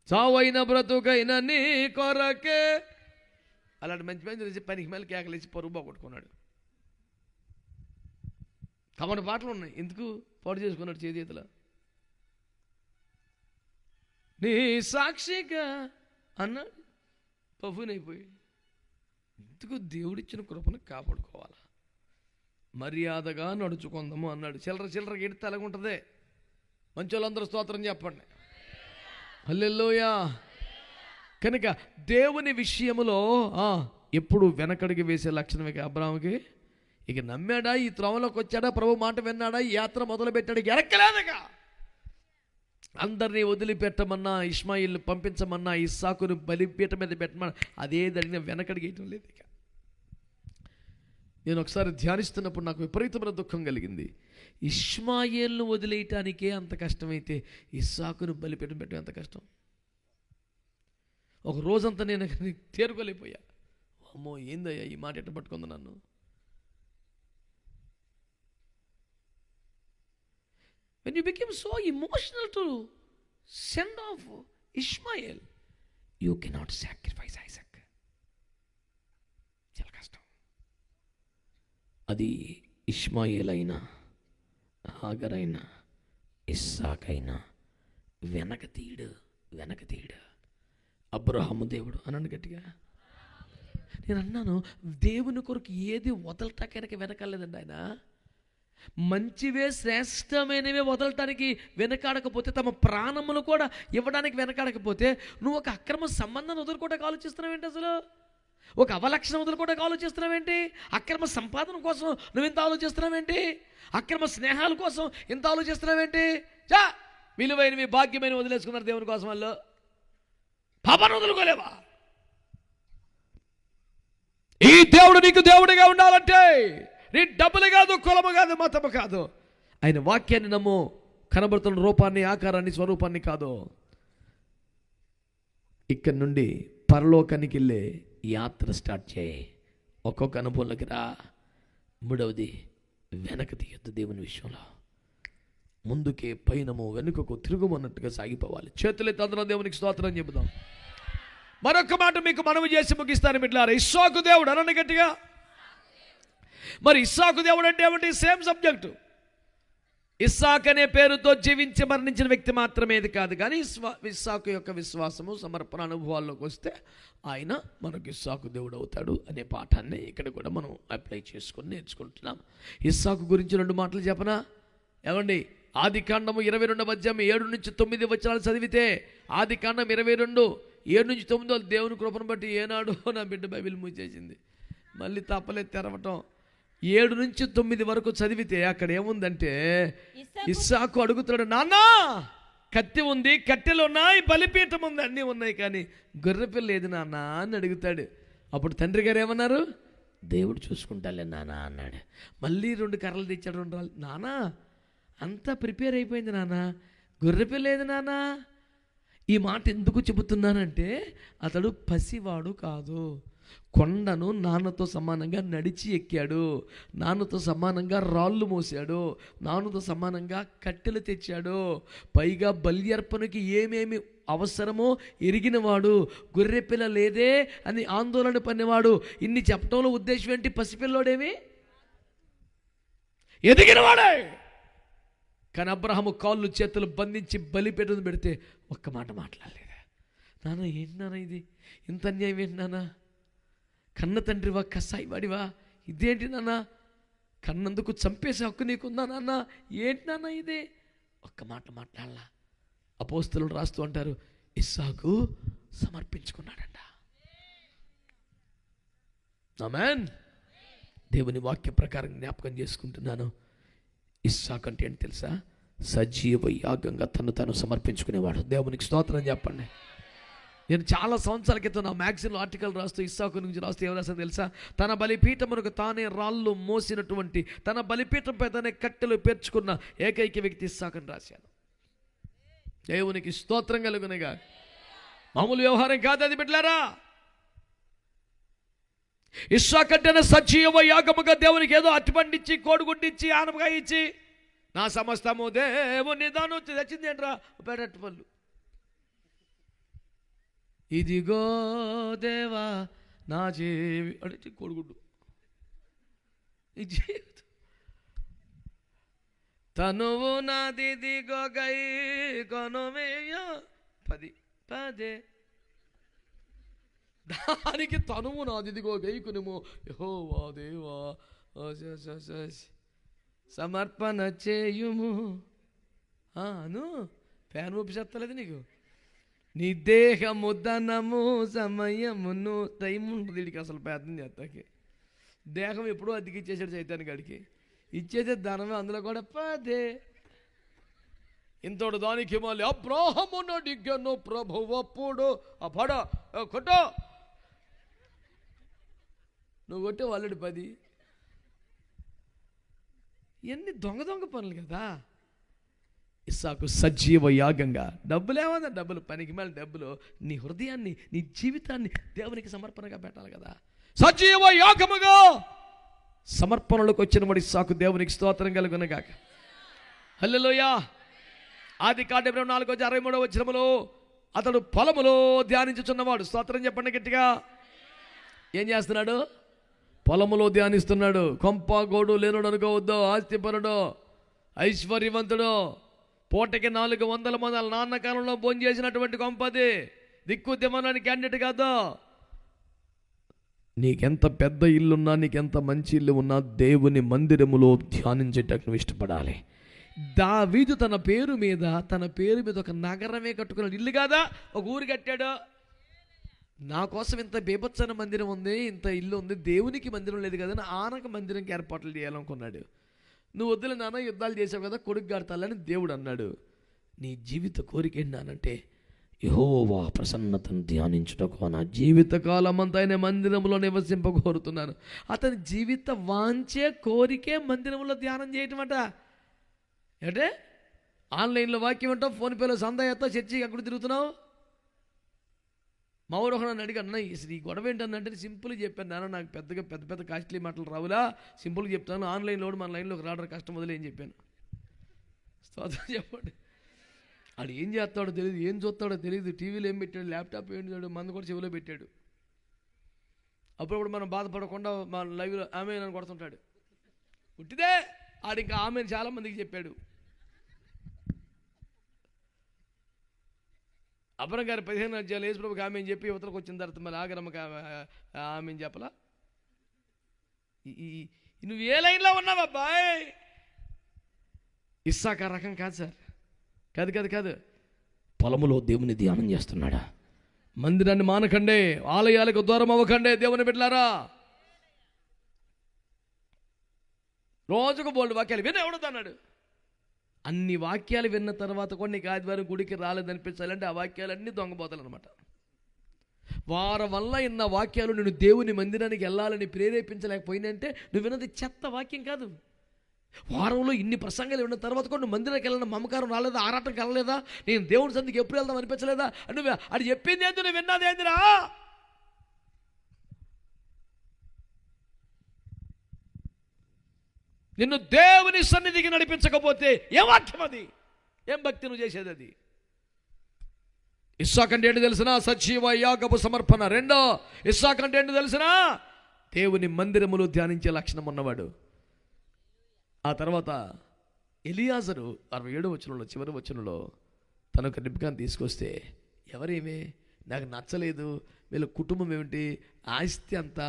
A: చావైన బ్రతుకైన నీ కొరకే. అలాంటి మంచి మంచి తెలిసి పనికి మేలు కేకలేసి పరుగు పోగొట్టుకున్నాడు. కమని పాటలు ఉన్నాయి, ఎందుకు పాడు చేసుకున్నాడు చేతిలో? నీ సాక్షిగా అన్నాడు, పఫునైపోయి. ఎందుకు? దేవుడిచ్చిన కృపను కాపాడుకోవాలా, మర్యాదగా నడుచుకుందాము అన్నాడు. చిల్లర ఎడితే అలాగుంటుంది. మంచి వాళ్ళందరూ స్తోత్రం చెప్పండి. హల్లెలూయా. కనుక దేవుని విషయములో ఎప్పుడు వెనకడికి వేసే లక్షణమే అబ్రాహాముకి. ఇక నమ్మాడా, ఈ త్రోవలోకి వచ్చాడా, ప్రభు మాట విన్నాడా, ఈ యాత్ర మొదలు పెట్టాడు, ఎరక్కలేదుగా. అందరినీ వదిలిపెట్టమన్నా, ఇష్మాయిల్ని పంపించమన్నా, ఇస్సాకును బలిపీఠం మీద పెట్టమన్నా అదే జరిగిన వెనకడిగేయటం లేదు. ఇక నేను ఒకసారి ధ్యానిస్తున్నప్పుడు నాకు విపరీతమైన దుఃఖం కలిగింది. ఇష్మాయేల్ను వదిలేయటానికే అంత కష్టమైతే ఇస్సాకును బలిపీఠం పెట్టడం ఎంత కష్టం. ఒక రోజంతా నేను తేరుకోలేకపోయా. అమ్మో ఏందయ్యా ఈ మాట ఎట్ట పట్టుకుంది నన్ను. When you became so emotional to send off Ishmael, you cannot sacrifice Isaac. చాలా కష్టం. అది ఇష్మాయేల్ అయినా, హాగర్ అయినా, ఇస్సాక్ అయినా వెనక తీయడు. అబ్రహాము దేవుడు అనండి గట్టిగా. నేను అన్నాను, దేవుని కొరకు ఏది వదలటానికి వెనకాలేదండి ఆయన. మంచివే శ్రేష్టమైనవే వదలటానికి వెనకాడకపోతే, తమ ప్రాణమును కూడా ఇవ్వడానికి వెనకాడకపోతే, నువ్వు ఒక అక్రమ సంబంధాన్ని వదులుకోవడానికి ఆలోచిస్తున్నావేంటి? అసలు ఒక అవలక్షణం వదులుకోవడానికి ఆలోచిస్తున్నావేంటి? అక్రమ సంపాదన కోసం నువ్వు ఇంత ఆలోచిస్తున్నావేంటి? అక్రమ స్నేహాల కోసం ఇంత ఆలోచిస్తున్నావేంటి? చా విలువైనవి భాగ్యమైన వదిలేసుకున్నారు దేవుని కోసం. వాళ్ళు పాపాన్ని వదులుకోలేవా? ఈ దేవుడు నీకు దేవుడిగా ఉండాలంటే నీ డబ్బులు కాదు, కులము కాదు, మతము కాదు, ఆయన వాక్యాన్ని నమ్ము. కనబడుతున్న రూపాన్ని, ఆకారాన్ని, స్వరూపాన్ని కాదు. ఇక్కడి నుండి పరలోకానికి వెళ్ళే యాత్ర స్టార్ట్ చేయి. ఒక్కొక్క అనుభవంలోకి రా. మూడవది, వెనక తీయద్దు. దేవుని విషయంలో ముందుకే పైనము వెనుకకు తిరుగుమన్నట్టుగా సాగిపోవాలి. చేతులెత్తి అందరం దేవునికి స్తోత్రం చెబుదాం. మరొక మాట మీకు మనవి చేసి ముగిస్తాను బిడ్డలారా. ఇస్సాకు దేవుడు అనండి గట్టిగా. మరి ఇస్సాకు దేవుడు అంటే ఏమిటి? Same subject. ఇస్సాక్ అనే పేరుతో జీవించి మరణించిన వ్యక్తి మాత్రమే ఇది కాదు, కానీ ఇస్సాకు యొక్క విశ్వాసము, సమర్పణ అనుభవాల్లోకి వస్తే ఆయన మనకు ఇస్సాకు దేవుడు అవుతాడు అనే పాఠాన్ని ఇక్కడ కూడా మనం అప్లై చేసుకొని నేర్చుకుంటున్నాం. ఇస్సాకు గురించి 2 మాటలు చెప్పనా? ఏమండి, ఆదికాండము 22వ అధ్యాయం 7 నుంచి 9 వచనాలు చదివితే, ఆదికాండం 22 7 నుంచి 9 దేవుని కృపను బట్టి ఏనాడు నా బిడ్డ బైబిల్ మూసేసింది. మళ్ళీ తప్పలేదు తెరవటం. 7 నుంచి 9 వరకు చదివితే అక్కడ ఏముందంటే, ఇస్సాకు అడుగుతున్నాడు, నాన్న కత్తి ఉంది, కట్టెలు ఉన్నాయి, బలిపీఠం ఉంది, అన్నీ ఉన్నాయి, కానీ గొర్రెపిల్ల లేదు నాన్న అని అడుగుతాడు. అప్పుడు తండ్రి గారు ఏమన్నారు? దేవుడు చూసుకుంటాలే నాన్న అన్నాడు. మళ్ళీ 2 కర్రలు తెచ్చాడు, 2 రాళ్ళు. నాన్న అంతా ప్రిపేర్ అయిపోయింది నాన్న, గొర్రెపిల్ల లేదు నాన్న. ఈ మాట ఎందుకు చెబుతున్నానంటే, అతడు పసివాడు కాదు. కొండను నాన్నతో సమానంగా నడిచి ఎక్కాడు, నాన్నతో సమానంగా రాళ్ళు మోసాడు, నాన్నతో సమానంగా కట్టెలు తెచ్చాడు. పైగా బలి అర్పణకి ఏమేమి అవసరమో ఎరిగినవాడు. గొర్రెపిల్ల లేదే అని ఆందోళన పడినవాడు. ఇన్ని చెప్పడంలో ఉద్దేశం ఏంటి? పసిపిల్లోడేమి ఎదిగినవాడే. కానీ అబ్రహాము కాళ్ళు చేతులు బంధించి బలిపీఠం పెడితే ఒక్క మాట మాట్లాడలేదా? నాన్న ఏంటి నాన్న ఇది? ఇంత అన్యాయం ఏంటి నాన్న? కన్న తండ్రివా, కసాయి వాడివా, ఇదేంటి నాన్న? కన్నందుకు చంపేసే హక్కు నీకుందా నాన్న? ఏంటి నాన్న ఇది? ఒక్క మాట మాట్లాడాల. అపోస్తలులు రాస్తూ అంటారు, ఇస్సాకు సమర్పించుకున్నాడంట. ఆమేన్. దేవుని వాక్య ప్రకారం జ్ఞాపకం చేసుకుంటున్నాను. ఇస్సాకు అంటే ఏంటి తెలుసా? సజీవ యాగంగా తను సమర్పించుకునేవాడు. దేవునికి స్తోత్రం చెప్పండి. నేను చాలా సంవత్సరాల క్రితం నా మ్యాగజైన్లో ఆర్టికల్ రాస్తూ ఇస్సాకు గురించి రాస్తూ ఏం రాస్తాను తెలుసా? తన బలిపీఠమునకు తానే రాళ్ళు మోసినటువంటి, తన బలిపీఠంపై తనే కట్టెలు పేర్చుకున్న ఏకైక వ్యక్తి ఇస్సాకు అని రాశాను. దేవునికి స్తోత్రం కలుగునగా. మామూలు వ్యవహారం కాదు అది బిడ్డలారా. ఇస్సాకు అంటేనే సజీవ యాగముగా దేవునికి ఏదో అట్టిపండిచ్చి, కోడిగుడ్డిచ్చి, ఆనపగా ఇచ్చి, నా సమస్తము దేవుని దాని వచ్చి తెచ్చింది ఏంట్రా పెరట్పళ్ళు. ఇదిగో దేవా నా జీవి అంటే కోడిగుడ్డు. తనువు నాది దిగో గై కొనమేయ 10 దానికి తనువు నాది దిగో గై కొనుము యెహోవా దేవా సమర్పణ చేయుము. అను ఫ్యాన్ ఊపిసేస్తలేదు నీకు. నీ దేహము ధనము సమయమును టైము వీడికి అసలు ప్రార్థన చేస్తాకి. దేహం ఎప్పుడూ అద్దెకిచ్చేసాడు చైతాన్ని గడికి. ఇచ్చేసే ధనమే, అందులో కూడా 10. ఇంతోడు దానికి మళ్ళీ అబ్రాహామును అడిగాను ప్రభువప్పుడు ఆ పడ కొట్టో, నువ్వు కొట్టే వాళ్ళడి 10. ఇవన్నీ దొంగ పనులు కదా. ఇస్సాకు సజీవ యాగంగా, డబ్బులు ఏమన్నా డబ్బులు, పనికి మేల డబ్బులు, నీ హృదయాన్ని నీ జీవితాన్ని దేవునికి సమర్పణగా పెట్టాలి కదా. సజీవ యాగముగా సమర్పణలోకి వచ్చిన వాడు ఇస్సాకు. దేవునికి స్తోత్రం కలుగునగాక. హల్లెలూయా. ఆదికాండం 4:63 అతడు పొలములో ధ్యానించుచున్నవాడు. స్తోత్రం చెప్పండి గట్టిగా. ఏం చేస్తున్నాడు? పొలములో ధ్యానిస్తున్నాడు. కొంప గోడు లేనుడు అనుకోవద్దు, ఆస్తిపరుడు, ఐశ్వర్యవంతుడు, పూటకి 400 మంది నాన్న కాలంలో భోజనం చేసినటువంటి కొంపది, దిక్కు దిమ్మనానికి క్యాండిడేట్ కాదు. నీకెంత పెద్ద ఇల్లున్నా, నీకెంత మంచి ఇల్లు ఉన్నా దేవుని మందిరములో ధ్యానించేటట్టు నువ్వు ఇష్టపడాలి. దావీదు తన పేరు మీద ఒక నగరమే కట్టుకున్నాడు. ఇల్లు కాదా, ఒక ఊరు కట్టాడు. నా కోసం ఇంత బీభత్సన మందిరం ఉంది, ఇంత ఇల్లు ఉంది, దేవునికి మందిరం లేదు కదా, ఆనక మందిరంకి ఏర్పాట్లు చేయాలనుకున్నాడు. నువ్వు వద్దులే నాన్న, యుద్ధాలు చేసావు కదా, కొడుకు గాడతాలని దేవుడు అన్నాడు. నీ జీవిత కోరిక ఏంటంటే యెహోవా ప్రసన్నతను ధ్యానించుటకు నా జీవితకాలం అంతా ఆయన మందిరంలో నివసింపకోరుతున్నాను. అతని జీవిత వాంఛే కోరికే మందిరంలో ధ్యానం చేయటం అంట. అంటే ఆన్లైన్లో వాక్యం అంటావు, ఫోన్పేలో సందా ఎత్తావు, చర్చికి అక్కడ తిరుగుతున్నావు. మా ఊరు ఒకడు అడిగా, అన్న ఈ గొడవ ఏంటంటే సింపుల్గా చెప్పాను నాన్న, నాకు పెద్ద కాస్ట్లీ మాటలు రావులా, సింపుల్గా చెప్తాను, ఆన్లైన్లో మన లైన్లోకి రావడం కష్టం వదిలే అని చెప్పాను. స్తోత్రం చెప్పండి. వాడు ఏం చేస్తాడో తెలియదు, ఏం చూస్తాడో తెలియదు, టీవీలో ఏం పెట్టాడు, ల్యాప్టాప్ ఏం చేశాడు, మందు కూడా చెవిలో పెట్టాడు. అప్పుడప్పుడు మనం బాధపడకుండా మన లైవ్లో ఆమె నన్ను కొడుతుంటాడు. పుట్టిదే ఆడు ఇంకా ఆమె చాలామందికి చెప్పాడు. అబ్రహం గారు 15 అధ్యాయాలు యేసుప్రభుకి ఆమె చెప్పి యువతలకు వచ్చిన తర్వాత మళ్ళీ ఆగరమ్మకి ఆమె చెప్పలా. నువ్వు ఏ లైన్లో ఉన్నావు అబ్బాయి? ఇస్సాకు ఆ రకం కాదు సార్, కాదు. పొలములో దేవుని ధ్యానం చేస్తున్నాడా? మందిరాన్ని మానకండే, ఆలయాలకు దూరం అవ్వకండే దేవుని బిడ్డలారా. రోజుకు బోల్డ్ వాక్యాలు విని ఎవడదన్నాడు. అన్ని వాక్యాలు విన్న తర్వాత కూడా నీకు ఆదివారం గుడికి రాలేదనిపించాలంటే ఆ వాక్యాలన్నీ దొంగబోతాలు అనమాట. వారం వల్ల ఇన్న వాక్యాలు నేను దేవుని మందిరానికి వెళ్ళాలని ప్రేరేపించలేకపోయినంటే నువ్వు విన్నది చెత్త వాక్యం కాదు. వారంలో ఇన్ని ప్రసంగాలు విన్న తర్వాత కూడా నువ్వు మందిరానికి వెళ్ళిన మమకారం రాలేదా, ఆరాటం కలలేదా, నేను దేవుని సందికి ఎప్పుడు వెళ్దాం అనిపించలేదా? నువ్వు అది చెప్పింది ఏంటి, నువ్వు విన్నది ఏందిరా? నిన్ను దేవుని సన్నిధికి నడిపించకపోతే ఏ వాక్యం అది, ఏం భక్తి నువ్వు చేసేది అది? ఇస్సాకు అంటే ఏంటి తెలిసిన? సజీవ యాగపు సమర్పణ. రెండో ఇస్సాకు అంటే ఏంటి తెలిసిన? దేవుని మందిరములో ధ్యానించే లక్షణం ఉన్నవాడు. ఆ తర్వాత ఎలియాజరు 67వ వచనంలో చివరి వచనంలో తనకు రిబ్కాను తీసుకొస్తే, ఎవరేమే నాకు నచ్చలేదు, వీళ్ళ కుటుంబం ఏమిటి, ఆస్తి అంతా,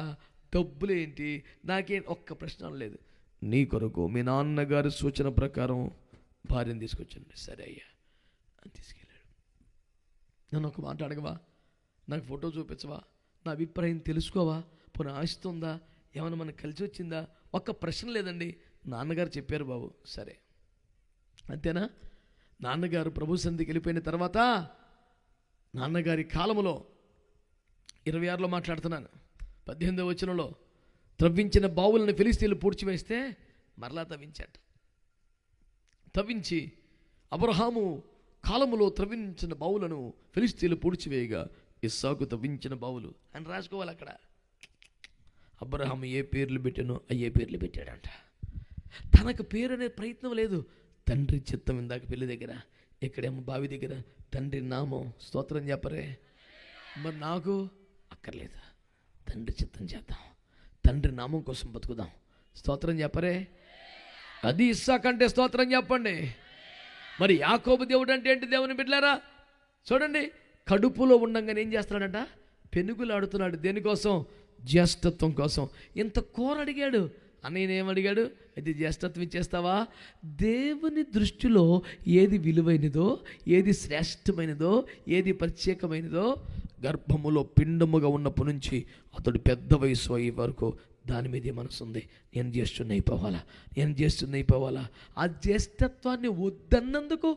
A: డబ్బులు ఏంటి, నాకేం ఒక్క ప్రశ్న లేదు, నీ కొరకు మీ నాన్నగారి సూచన ప్రకారం భార్యను తీసుకొచ్చాను. సరే అయ్యా అని తీసుకెళ్ళాడు. నన్ను ఒక మాట అడగవా, నాకు ఫోటో చూపించవా, నా అభిప్రాయం తెలుసుకోవా, పోనీ ఆస్తి ఉందా, ఏమైనా మనకు కలిసి వచ్చిందా, ఒక్క ప్రశ్న లేదండి. నాన్నగారు చెప్పారు బాబు, సరే అంతేనా? నాన్నగారు ప్రభు సన్నిధికి వెళ్ళిపోయిన తర్వాత నాన్నగారి కాలములో 26లో మాట్లాడుతున్నాను, 18వ వచనంలో త్రవ్వించిన బావులను ఫిలిస్తీన్లు పూడ్చివేస్తే మరలా తవ్వించి అబ్రహాము కాలములో త్రవ్వించిన బావులను ఫిలిస్తీన్లు పూడ్చివేయగా ఇస్సాకు తవ్వించిన బావులు అని రాసుకోవాలి. అక్కడ అబ్రహాము ఏ పేర్లు పెట్టానో అయ్యే పేర్లు పెట్టాడంట. తనకు పేరు అనే ప్రయత్నం లేదు. తండ్రి చిత్తం, ఇందాక పెళ్లి దగ్గర, ఎక్కడేమో బావి దగ్గర తండ్రి నామం, స్తోత్రం చెప్పరే. మరి నాకు అక్కర్లేదు, తండ్రి చిత్తం చేద్దాం, తండ్రి నామం కోసం బతుకుదాం, స్తోత్రం చెప్పరే. అది ఇస్సాకు అంటే స్తోత్రం చెప్పండి. మరి యాకోబు దేవుడు అంటే ఏంటి దేవుని బిడ్డలారా? చూడండి, కడుపులో ఉండంగానే ఏం చేస్తున్నాడంట? పెనుగులాడుతున్నాడు. దేనికోసం? జ్యేష్ఠత్వం కోసం. ఇంత కూర అడిగాడు. అన్నయ్యనేమడిగాడు? అయితే జ్యేష్ఠత్వం ఇచ్చేస్తావా? దేవుని దృష్టిలో ఏది విలువైనదో, ఏది శ్రేష్టమైనదో, ఏది ప్రత్యేకమైనదో, గర్భములో పిండముగా ఉన్నప్పటి నుంచి అతడు పెద్ద వయసు అయ్యే వరకు దాని మీదే మనసు ఉంది. నేను చేస్తున్న అయిపోవాలా. ఆ జ్యేష్ఠత్వాన్ని వద్దన్నందుకు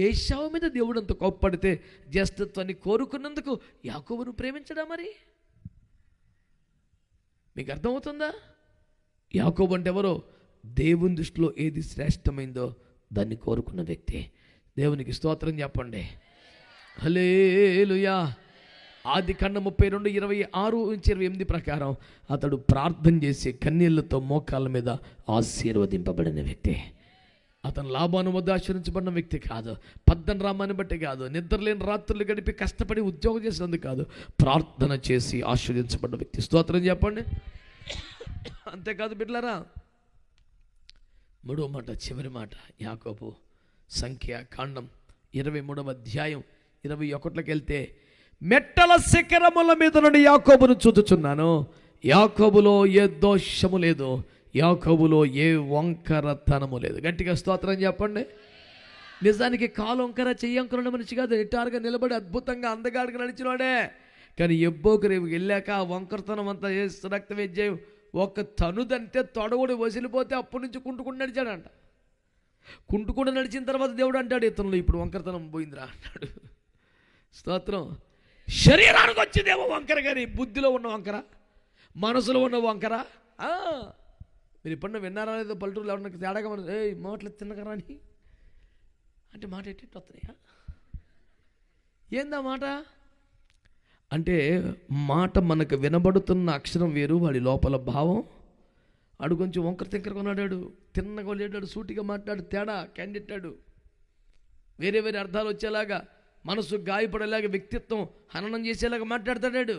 A: ఏశావు మీద దేవుడు అంత కోప్పడితే, జ్యేష్ఠత్వాన్ని కోరుకున్నందుకు యాకోబును ప్రేమించడా? మరి మీకు అర్థమవుతుందా? యాకోబు అంటే ఎవరో? దేవుని దృష్టిలో ఏది శ్రేష్టమైందో దాన్ని కోరుకున్న వ్యక్తి. దేవునికి స్తోత్రం చెప్పండి. హల్లెలూయా. ఆదికాండం 32:26-28 ప్రకారం అతడు ప్రార్థన చేసి కన్నీళ్లతో మోకాళ్ళ మీద ఆశీర్వదింపబడిన వ్యక్తి. అతను లాభాను వద్ద ఆశ్రయించబడిన వ్యక్తి కాదు, పద్దన రామాన్ని బట్టి కాదు, నిద్రలేని రాత్రులు గడిపి కష్టపడి ఉద్యోగం చేసినందుకు కాదు, ప్రార్థన చేసి ఆశ్రయించబడిన వ్యక్తి. స్తోత్రం చెప్పండి. అంతేకాదు బిడ్డలారా, మూడో మాట, చివరి మాట, యాకోబు సంఖ్యాకాండం 23:21 వెళ్తే, మెట్టల శిఖరముల మీద నుండి యాకోబును చూచుచున్నాను, యాకోబులో ఏ దోషము లేదు, యాకోబులో ఏ వంకరతనము లేదు. గట్టిగా స్తోత్రం చెప్పండి. నిజానికి కాలు వంకర చెయ్యి వంకర మనిషి కాదు, నిటారుగా నిలబడి అద్భుతంగా అందగాడిగా నడిచినవాడే. కానీ ఎబ్బోకు రేపు వెళ్ళాక ఆ వంకరతనం అంతా చేసి రక్తం వేజ్జేయం ఒక తనుదంటే తొడవుడు వసిలిపోతే అప్పటి నుంచి కుంటుకుంటూ నడిచాడంట. కుంటుకుంటూ నడిచిన తర్వాత దేవుడు అంటాడు, ఇతనులో ఇప్పుడు వంకరతనం పోయిందిరా అంటాడు. స్తోత్రం. శరీరానికి వచ్చిందేమో వంకర, కానీ బుద్ధిలో ఉన్న వంకర, మనసులో ఉన్న వంకర. మీరు ఎప్పుడన్నా విన్నారా లేదో? పల్లెటూరులో ఎవరన్నా తేడాగా మన మాటలు తిన్నకరా అని అంటే మాట ఎట్టి వస్తున్నాయా? ఏందా మాట అంటే? మాట మనకు వినబడుతున్న అక్షరం వేరు, వాడి లోపల భావం. ఆడు కొంచెం వంకర తింకర కొన్నాడాడు, తిన్నగా లేడాడు, సూటిగా మాట్లాడు, తేడా క్యాండిడేటాడు, వేరే వేరే అర్థాలు వచ్చేలాగా, మనసు గాయపడేలాగా, వ్యక్తిత్వం హననం చేసేలాగా మాట్లాడతాడాడు.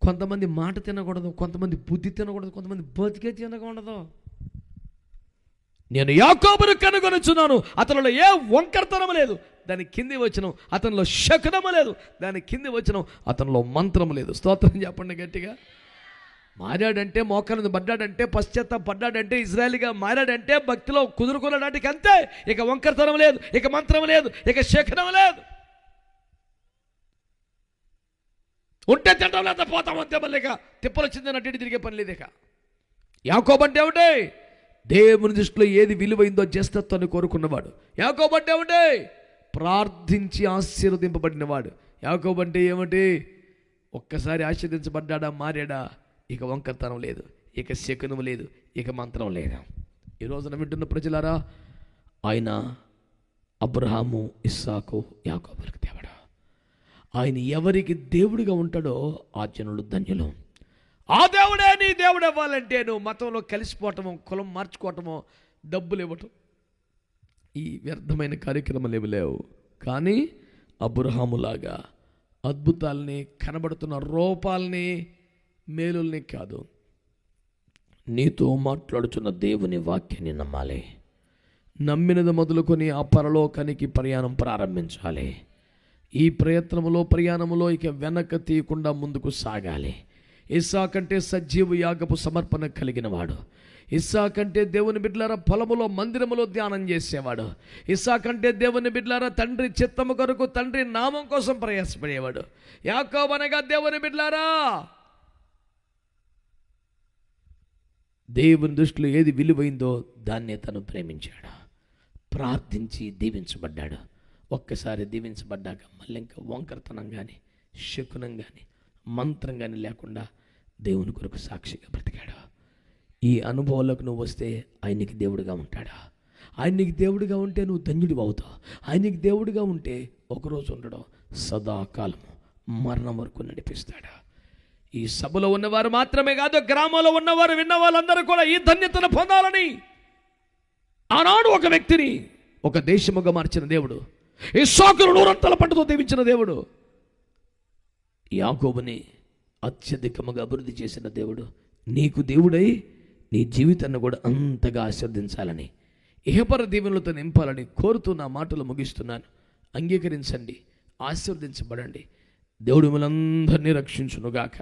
A: కొంతమంది మాట తినకూడదు, కొంతమంది బుద్ధి తినకూడదు, కొంతమంది బతికే తినకూడదు. నేను యాకోబును కనుగొనుచున్నాను, అతనిలో ఏ వంకరతనము లేదు, దాని కింది వచనం, అతనిలో శకునము లేదు, దాని కింది వచనం, అతనిలో మంత్రము లేదు. స్తోత్రం చెప్పండి గట్టిగా. మారాడంటే, మోకాలను పడ్డాడంటే, పశ్చాత్తాపడ్డాడంటే, ఇజ్రాయేలీగా మారాడంటే, భక్తిలో కుదురుకున్నాడానికి అంతే. ఇక వంకరతనం లేదు, ఇక మంత్రం లేదు, ఇక శకునం లేదు. ఉంటే తింటాం, లేదా పోతాం అంతే. మళ్ళీ ఇక తిప్పలు వచ్చిందని అటు తిరిగే పని లేదు. ఇక యాకోబు అంటే ఏమిటి? దేవుని దృష్టిలో ఏది విలువైందో జ్యేష్ఠత్వాన్ని కోరుకున్నవాడు. యాకోబు అంటే ఏమిటి? ప్రార్థించి ఆశీర్వదింపబడినవాడు. యాకోబు అంటే ఏమిటి? ఒక్కసారి ఆశీర్వదించబడ్డా, మారాడా, ఇక వంకరతనం లేదు, ఇక శకునం లేదు, ఇక మంత్రం లేదు. ఈ రోజున వింటున్న ప్రజలారా, ఆయన అబ్రహాము, ఇస్సాకు, యాకోబులకు దేవుడు. ఆయన ఎవరికి దేవుడిగా ఉంటాడో ఆ జనులు ధన్యులు. ఆ దేవుడే నీ దేవుడు అవ్వాలంటే నువ్వు మతంలో కలిసిపోవటమో, కులం మార్చుకోవటమో, డబ్బులు ఇవ్వటం, ఈ వ్యర్థమైన కార్యక్రమాలు ఏమి లేవు. కానీ అబ్రహాములాగా అద్భుతాలని, కనబడుతున్న రూపాలని, మేలుల్ని కాదు, నీతో మాట్లాడుచున్న దేవుని వాక్యాన్ని నమ్మాలి. నమ్మినది మొదలుకొని ఆ పరలోకానికి ప్రయాణం ప్రారంభించాలి. ఈ ప్రయాణములో ఇక వెనక తీయకుండా ముందుకు సాగాలి. ఇస్సాకంటే సజీవ యాగపు సమర్పణ కలిగిన వాడు. ఇస్సాకంటే దేవుని బిడ్డలారా పొలములో, మందిరములో ధ్యానం చేసేవాడు. ఇస్సాకంటే దేవుని బిడ్డలారా తండ్రి చిత్తము కొరకు, తండ్రి నామం కోసం ప్రయాసపడేవాడు. యాకోబు అనగా దేవుని బిడ్డలారా దేవుని దృష్టిలో ఏది విలువైందో దాన్నే తను ప్రేమించాడు. ప్రార్థించి దీవించబడ్డాడు. ఒక్కసారి దీవించబడ్డాక మళ్ళీ ఇంకా వంకరతనం కానీ, శకునం కానీ, మంత్రం కానీ లేకుండా దేవుని కొరకు సాక్షిగా బ్రతికాడు. ఈ అనుభవాలకు నువ్వు వస్తే ఆయనకి దేవుడిగా ఉంటాడా? ఆయనకి దేవుడిగా ఉంటే నువ్వు ధన్యుడివి అవుతావు. ఆయనకి దేవుడిగా ఉంటే ఒకరోజు ఉండడం, సదాకాలము మరణం వరకు నడిపిస్తాడు. ఈ సభలో ఉన్నవారు మాత్రమే కాదు, గ్రామంలో ఉన్నవారు, విన్న వాళ్ళందరూ కూడా ఈ ధన్యతను పొందాలని ఆనాడు ఒక వ్యక్తిని ఒక దేశముగా మార్చిన దేవుడు, ఇస్సాకును నూరంతల పంటతో దీవించిన దేవుడు, యాకోబుని అత్యధికముగా అభివృద్ధి చేసిన దేవుడు నీకు దేవుడై నీ జీవితాన్ని కూడా అంతగా ఆశీర్వదించాలని, ఇహపర దీవెనలతో నింపాలని కోరుతూ నా మాటలు ముగిస్తున్నాను. అంగీకరించండి, ఆశీర్వదించబడండి. దేవుడు మిమ్మల్ని అందరినీ రక్షించునుగాక.